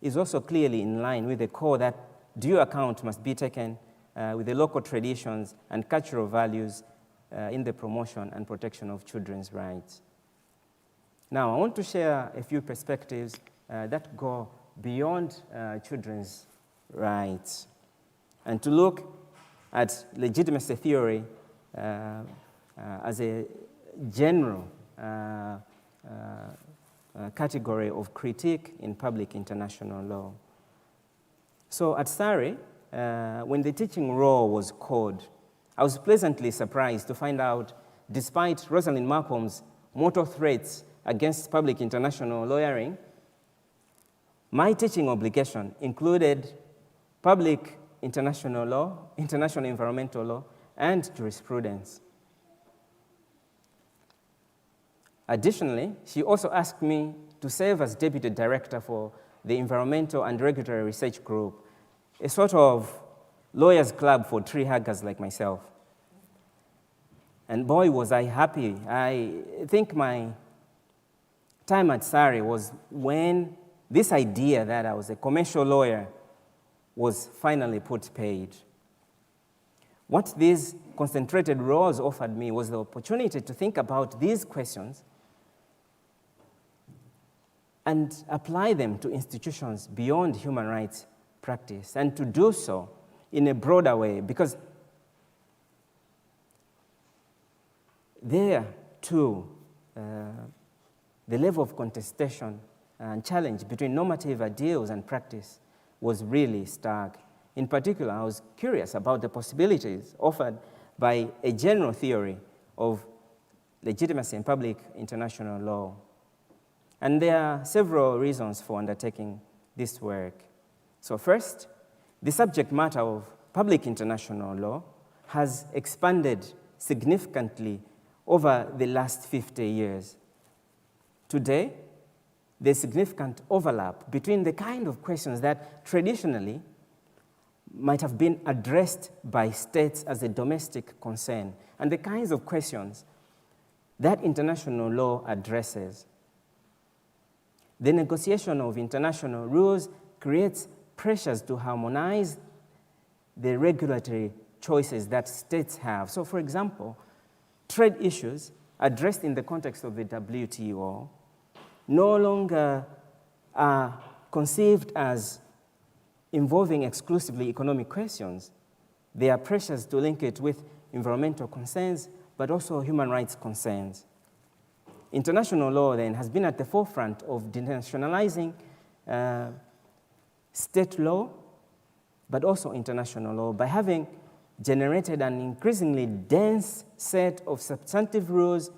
is also clearly in line with the call that due account must be taken with the local traditions and cultural values in the promotion and protection of children's rights. Now, I want to share a few perspectives that go beyond children's rights and to look at legitimacy theory as a general category of critique in public international law. So at SARI, when the teaching role was called, I was pleasantly surprised to find out, despite Rosalind Malcolm's mortal threats against public international lawyering, my teaching obligation included public international law, international environmental law, and jurisprudence. Additionally, she also asked me to serve as deputy director for the Environmental and Regulatory Research Group, a sort of lawyers' club for tree huggers like myself. And boy, was I happy. I think my time at SARI was when this idea that I was a commercial lawyer was finally put paid. What these concentrated roles offered me was the opportunity to think about these questions and apply them to institutions beyond human rights practice, and to do so in a broader way, because there, too, the level of contestation and challenge between normative ideals and practice was really stark. In particular, I was curious about the possibilities offered by a general theory of legitimacy in public international law. And there are several reasons for undertaking this work. So first, the subject matter of public international law has expanded significantly over the last 50 years. Today, there's significant overlap between the kind of questions that traditionally might have been addressed by states as a domestic concern and the kinds of questions that international law addresses. The negotiation of international rules creates pressures to harmonize the regulatory choices that states have. So, for example, trade issues addressed in the context of the WTO no longer are conceived as involving exclusively economic questions. There are pressures to link it with environmental concerns, but also human rights concerns. International law, then, has been at the forefront of denationalizing state law, but also international law, by having generated an increasingly dense set of substantive rules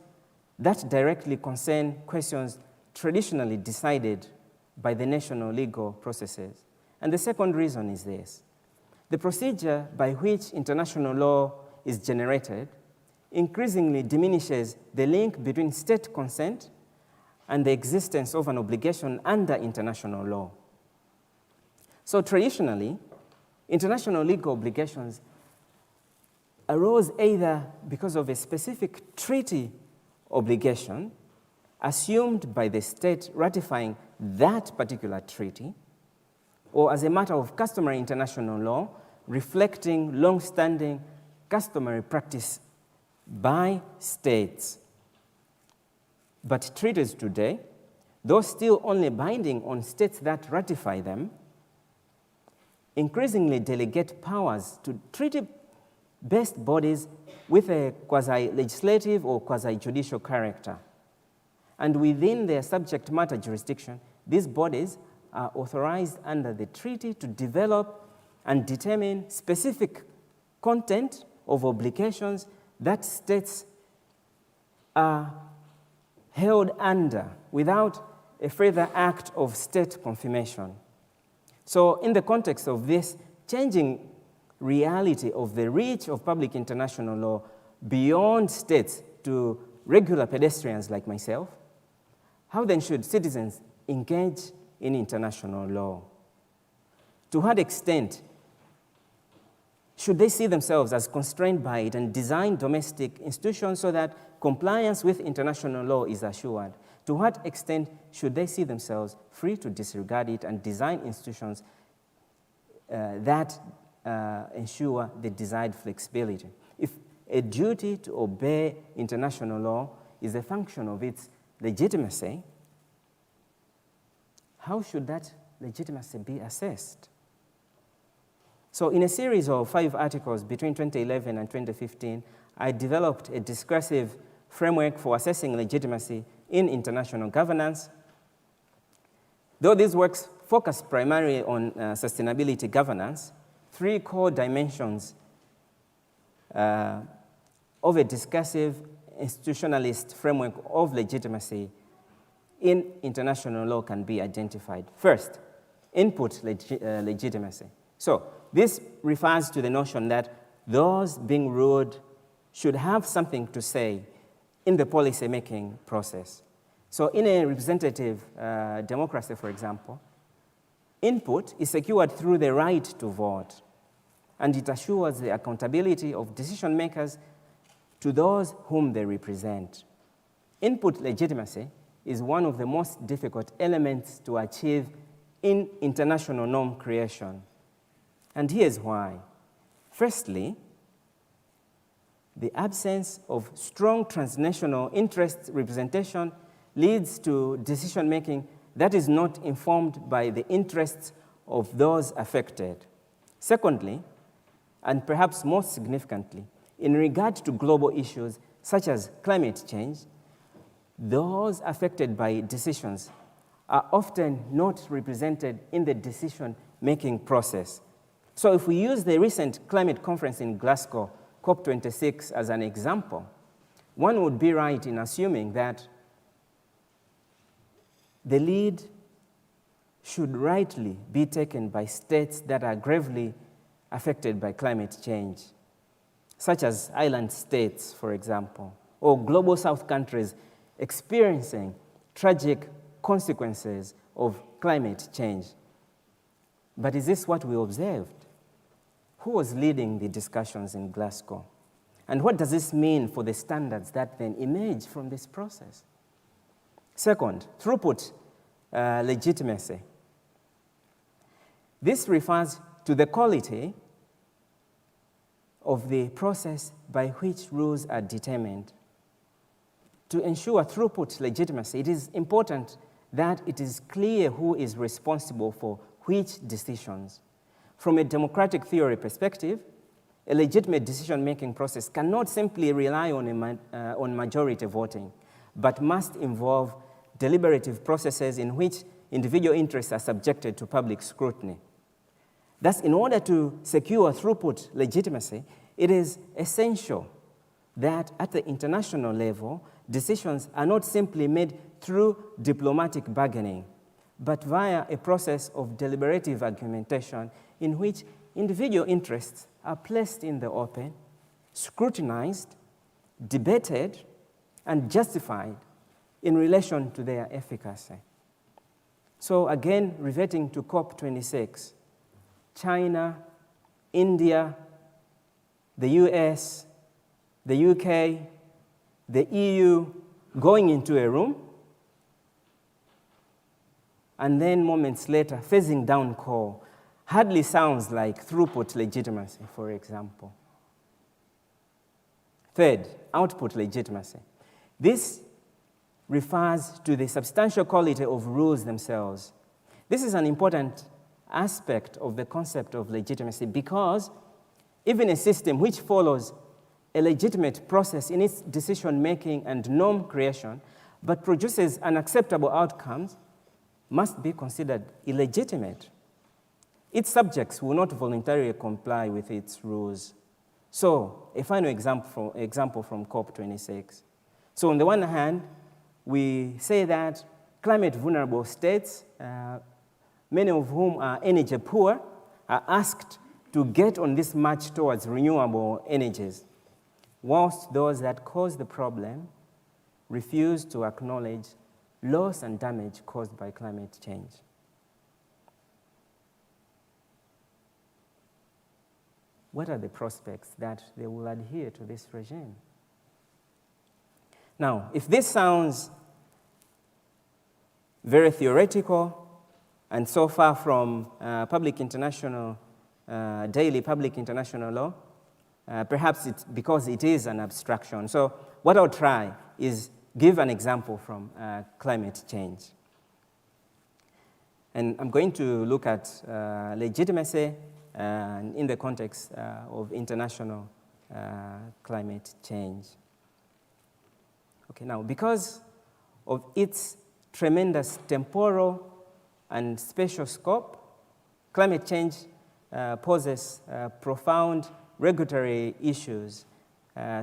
that directly concern questions traditionally decided by the national legal processes. And the second reason is this: the procedure by which international law is generated increasingly diminishes the link between state consent and the existence of an obligation under international law. So traditionally, international legal obligations arose either because of a specific treaty obligation assumed by the state ratifying that particular treaty, or as a matter of customary international law reflecting long-standing customary practice by states. But treaties today, though still only binding on states that ratify them, increasingly delegate powers to treaty-based bodies with a quasi-legislative or quasi-judicial character. And within their subject matter jurisdiction, these bodies are authorized under the treaty to develop and determine specific content of obligations that states are held under without a further act of state confirmation. So in the context of this changing reality of the reach of public international law beyond states to regular pedestrians like myself, how then should citizens engage in international law? To what extent should they see themselves as constrained by it and design domestic institutions so that compliance with international law is assured? To what extent should they see themselves free to disregard it and design institutions that ensure the desired flexibility? If a duty to obey international law is a function of its legitimacy, how should that legitimacy be assessed? So in a series of 5 articles between 2011 and 2015, I developed a discursive framework for assessing legitimacy in international governance. Though these works focus primarily on sustainability governance, 3 core dimensions of a discursive institutionalist framework of legitimacy in international law can be identified. First, input legitimacy. So this refers to the notion that those being ruled should have something to say in the policy-making process. So in a representative democracy, for example, input is secured through the right to vote, and it assures the accountability of decision makers to those whom they represent. Input legitimacy is one of the most difficult elements to achieve in international norm creation. And here's why. Firstly, the absence of strong transnational interest representation leads to decision-making that is not informed by the interests of those affected. Secondly, and perhaps most significantly, in regard to global issues such as climate change, those affected by decisions are often not represented in the decision-making process. So if we use the recent climate conference in Glasgow, COP26, as an example, one would be right in assuming that the lead should rightly be taken by states that are gravely affected by climate change, such as island states, for example, or global south countries experiencing tragic consequences of climate change. But is this what we observed? Who was leading the discussions in Glasgow? And what does this mean for the standards that then emerge from this process? Second, throughput legitimacy. This refers to the quality of the process by which rules are determined. To ensure throughput legitimacy, it is important that it is clear who is responsible for which decisions. From a democratic theory perspective, a legitimate decision-making process cannot simply rely on majority voting, but must involve deliberative processes in which individual interests are subjected to public scrutiny. Thus, in order to secure throughput legitimacy, it is essential that at the international level, decisions are not simply made through diplomatic bargaining, but via a process of deliberative argumentation in which individual interests are placed in the open, scrutinized, debated, and justified in relation to their efficacy. So again, reverting to COP26, China, India, the US, the UK, the EU going into a room, and then moments later phasing down coal hardly sounds like throughput legitimacy, for example. Third, output legitimacy. This refers to the substantial quality of rules themselves. This is an important aspect of the concept of legitimacy because even a system which follows a legitimate process in its decision-making and norm creation but produces unacceptable outcomes must be considered illegitimate. Its subjects will not voluntarily comply with its rules. So, a final example from COP26. So on the one hand, we say that climate vulnerable states, many of whom are energy poor, are asked to get on this march towards renewable energies, whilst those that cause the problem refuse to acknowledge loss and damage caused by climate change. What are the prospects that they will adhere to this regime? Now, if this sounds very theoretical and so far from daily public international law, perhaps it's because it is an abstraction. So what I'll try is give an example from climate change. And I'm going to look at legitimacy in the context of international climate change. Okay, now, because of its tremendous temporal and spatial scope, climate change poses profound regulatory issues,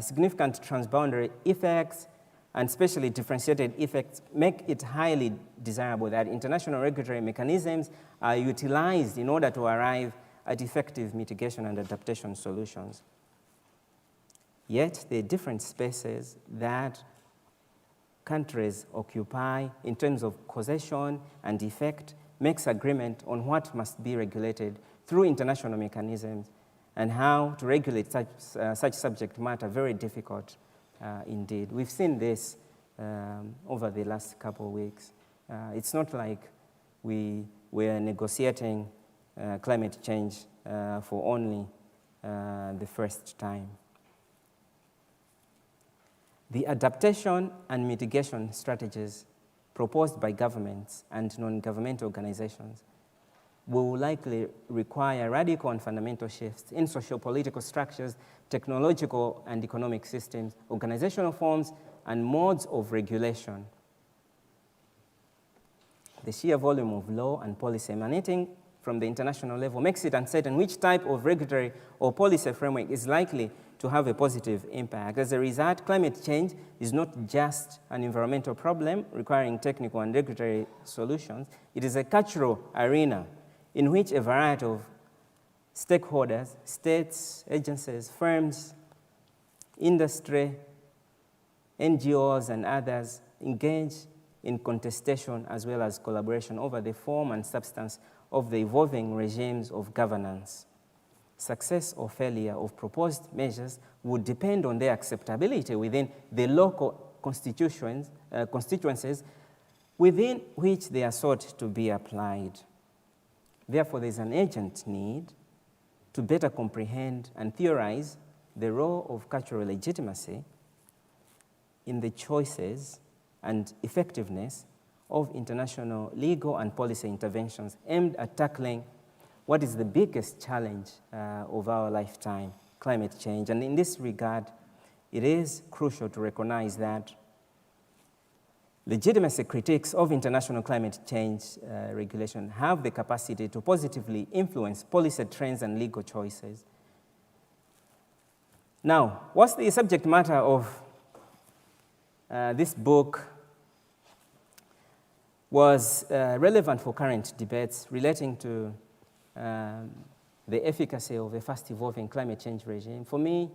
significant transboundary effects, and spatially differentiated effects make it highly desirable that international regulatory mechanisms are utilized in order to arrive at effective mitigation and adaptation solutions. Yet, the different spaces that countries occupy in terms of causation and effect makes agreement on what must be regulated through international mechanisms and how to regulate such subject matter very difficult indeed. We've seen this over the last couple of weeks. It's not like we were negotiating climate change for only the first time. The adaptation and mitigation strategies proposed by governments and non-governmental organizations will likely require radical and fundamental shifts in socio-political structures, technological and economic systems, organizational forms, and modes of regulation. The sheer volume of law and policy emanating from the international level makes it uncertain which type of regulatory or policy framework is likely to have a positive impact. As a result, climate change is not just an environmental problem requiring technical and regulatory solutions. It is a cultural arena in which a variety of stakeholders, states, agencies, firms, industry, NGOs, and others engage in contestation as well as collaboration over the form and substance of the evolving regimes of governance. Success or failure of proposed measures would depend on their acceptability within the local constituencies within which they are sought to be applied. Therefore, there is an urgent need to better comprehend and theorize the role of cultural legitimacy in the choices and effectiveness of international legal and policy interventions aimed at tackling what is the biggest challenge of our lifetime, climate change. And in this regard, it is crucial to recognize that legitimacy critiques of international climate change regulation have the capacity to positively influence policy trends and legal choices. Now, what's the subject matter of this book was relevant for current debates relating to the efficacy of a fast-evolving climate change regime. For me,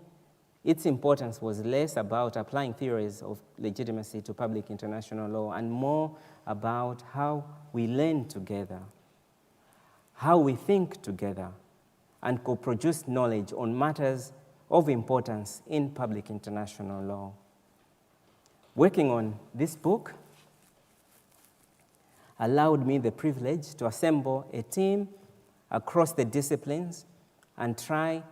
its importance was less about applying theories of legitimacy to public international law and more about how we learn together, how we think together, and co-produce knowledge on matters of importance in public international law. Working on this book allowed me the privilege to assemble a team across the disciplines and try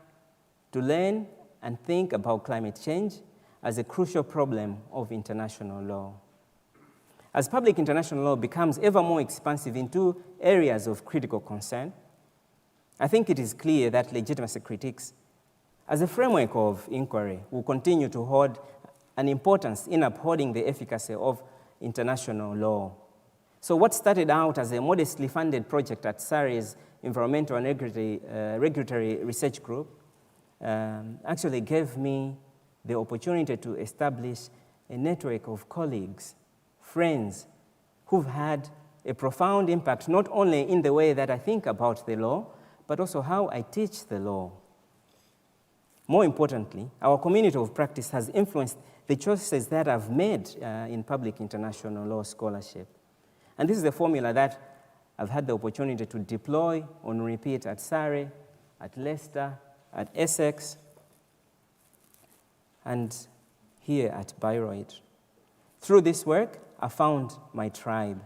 to learn and think about climate change as a crucial problem of international law. As public international law becomes ever more expansive into areas of critical concern, I think it is clear that legitimacy critiques as a framework of inquiry will continue to hold an importance in upholding the efficacy of international law. So what started out as a modestly funded project at SARI's Environmental and Regulatory Research Group actually gave me the opportunity to establish a network of colleagues friends who've had a profound impact, not only in the way that I think about the law, but also how I teach the law. More importantly, our community of practice has influenced the choices that I've made in public international law scholarship. And this is a formula that I've had the opportunity to deploy on repeat at Surrey, at Leicester, at Essex, and here at Bayreuth. Through this work, I found my tribe.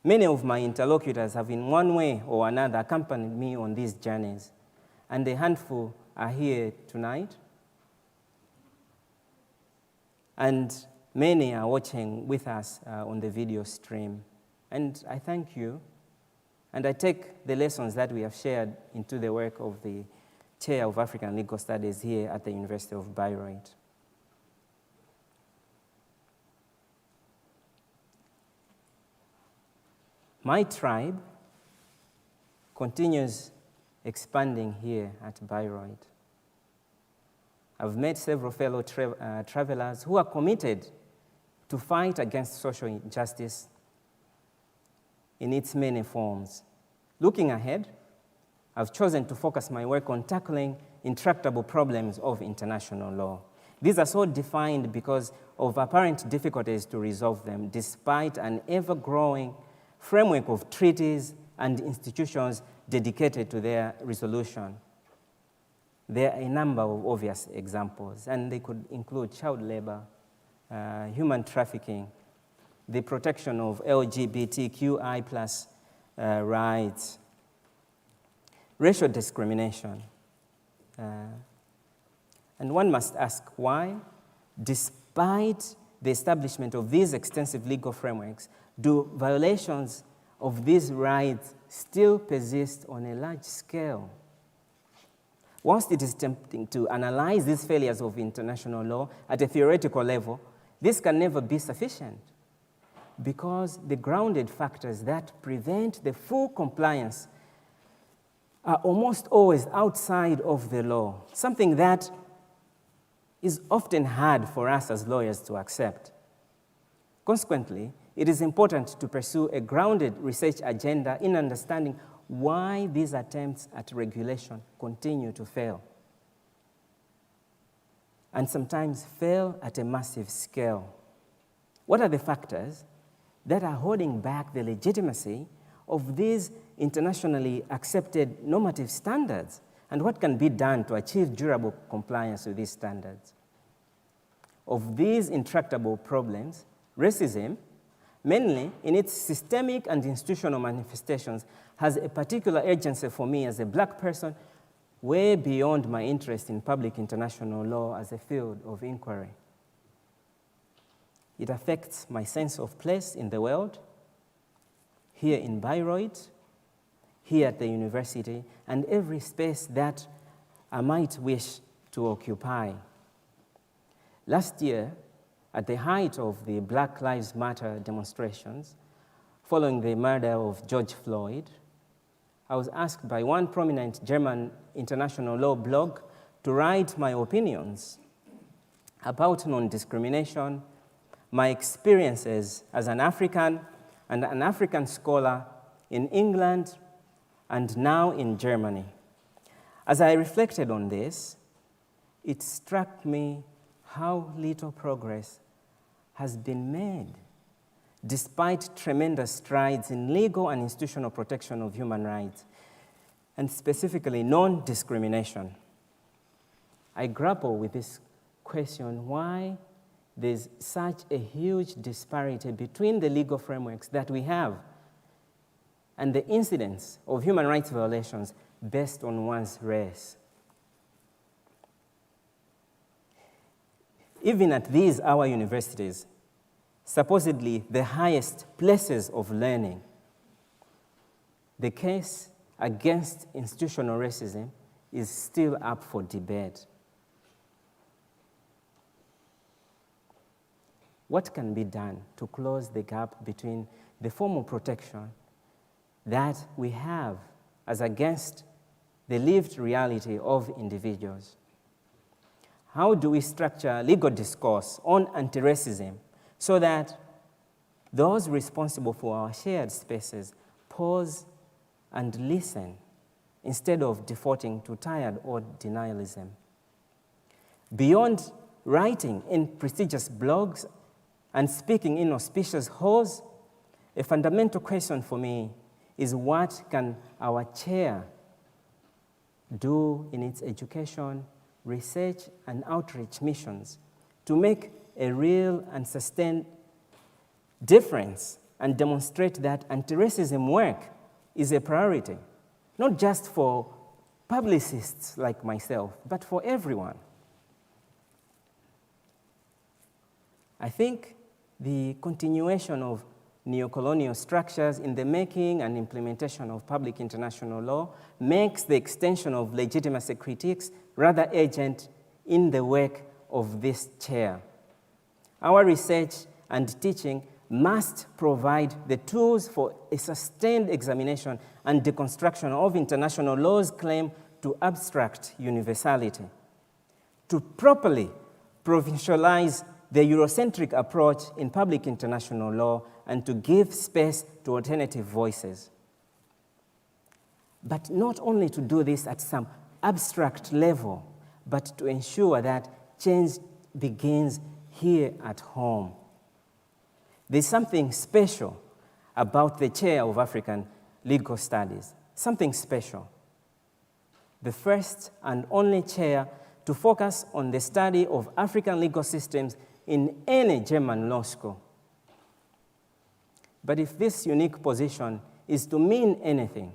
Many of my interlocutors have in one way or another accompanied me on these journeys, and a handful are here tonight, and many are watching with us on the video stream. And I thank you, and I take the lessons that we have shared into the work of the Chair of African Legal Studies here at the University of Bayreuth. My tribe continues expanding here at Bayreuth. I've met several fellow travelers who are committed to fight against social injustice in its many forms. Looking ahead, I've chosen to focus my work on tackling intractable problems of international law. These are so defined because of apparent difficulties to resolve them, despite an ever-growing framework of treaties and institutions dedicated to their resolution. There are a number of obvious examples, and they could include child labor, human trafficking, the protection of LGBTQI+ rights, racial discrimination. And one must ask why, despite the establishment of these extensive legal frameworks, do violations of these rights still persist on a large scale? Whilst it is tempting to analyze these failures of international law at a theoretical level, this can never be sufficient, because the grounded factors that prevent the full compliance are almost always outside of the law, something that is often hard for us as lawyers to accept. Consequently, it is important to pursue a grounded research agenda in understanding why these attempts at regulation continue to fail, and sometimes fail at a massive scale. What are the factors that are holding back the legitimacy of these internationally accepted normative standards, and what can be done to achieve durable compliance with these standards? Of these intractable problems, racism, mainly in its systemic and institutional manifestations, has a particular urgency for me as a Black person, way beyond my interest in public international law as a field of inquiry. It affects my sense of place in the world, here in Bayreuth, here at the university, and every space that I might wish to occupy. Last year, at the height of the Black Lives Matter demonstrations, following the murder of George Floyd, I was asked by one prominent German international law blog to write my opinions about non-discrimination, my experiences as an African and an African scholar in England and now in Germany. As I reflected on this, it struck me how little progress has been made, despite tremendous strides in legal and institutional protection of human rights, and specifically non-discrimination. I grapple with this question, why there's such a huge disparity between the legal frameworks that we have and the incidence of human rights violations based on one's race. Even at these, our universities, supposedly the highest places of learning, the case against institutional racism is still up for debate. What can be done to close the gap between the formal protection that we have as against the lived reality of individuals? How do we structure legal discourse on anti-racism so that those responsible for our shared spaces pause and listen instead of defaulting to tired or denialism. Beyond writing in prestigious blogs and speaking in auspicious halls, a fundamental question for me is what can our chair do in its education, research, and outreach missions to make a real and sustained difference and demonstrate that anti-racism work is a priority, not just for publicists like myself, but for everyone. I think the continuation of neocolonial structures in the making and implementation of public international law makes the extension of legitimacy critiques rather urgent in the work of this chair. Our research and teaching must provide the tools for a sustained examination and deconstruction of international law's claim to abstract universality, to properly provincialize the Eurocentric approach in public international law, and to give space to alternative voices. But not only to do this at some abstract level, but to ensure that change begins here at home. There's something special about the chair of African Legal Studies, something special. The first and only chair to focus on the study of African legal systems in any German law school. But if this unique position is to mean anything,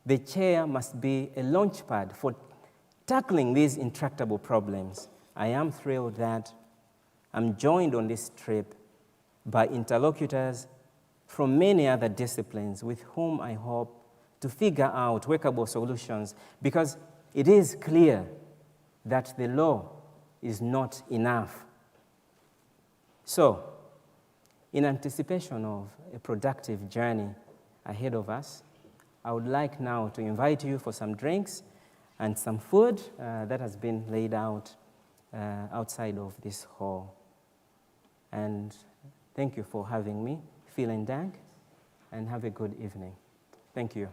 the chair must be a launchpad for tackling these intractable problems. I am thrilled that I'm joined on this trip by interlocutors from many other disciplines with whom I hope to figure out workable solutions, because it is clear that the law is not enough. So, in anticipation of a productive journey ahead of us, I would like now to invite you for some drinks and some food that has been laid out outside of this hall. And thank you for having me. Vielen Dank, and have a good evening. Thank you.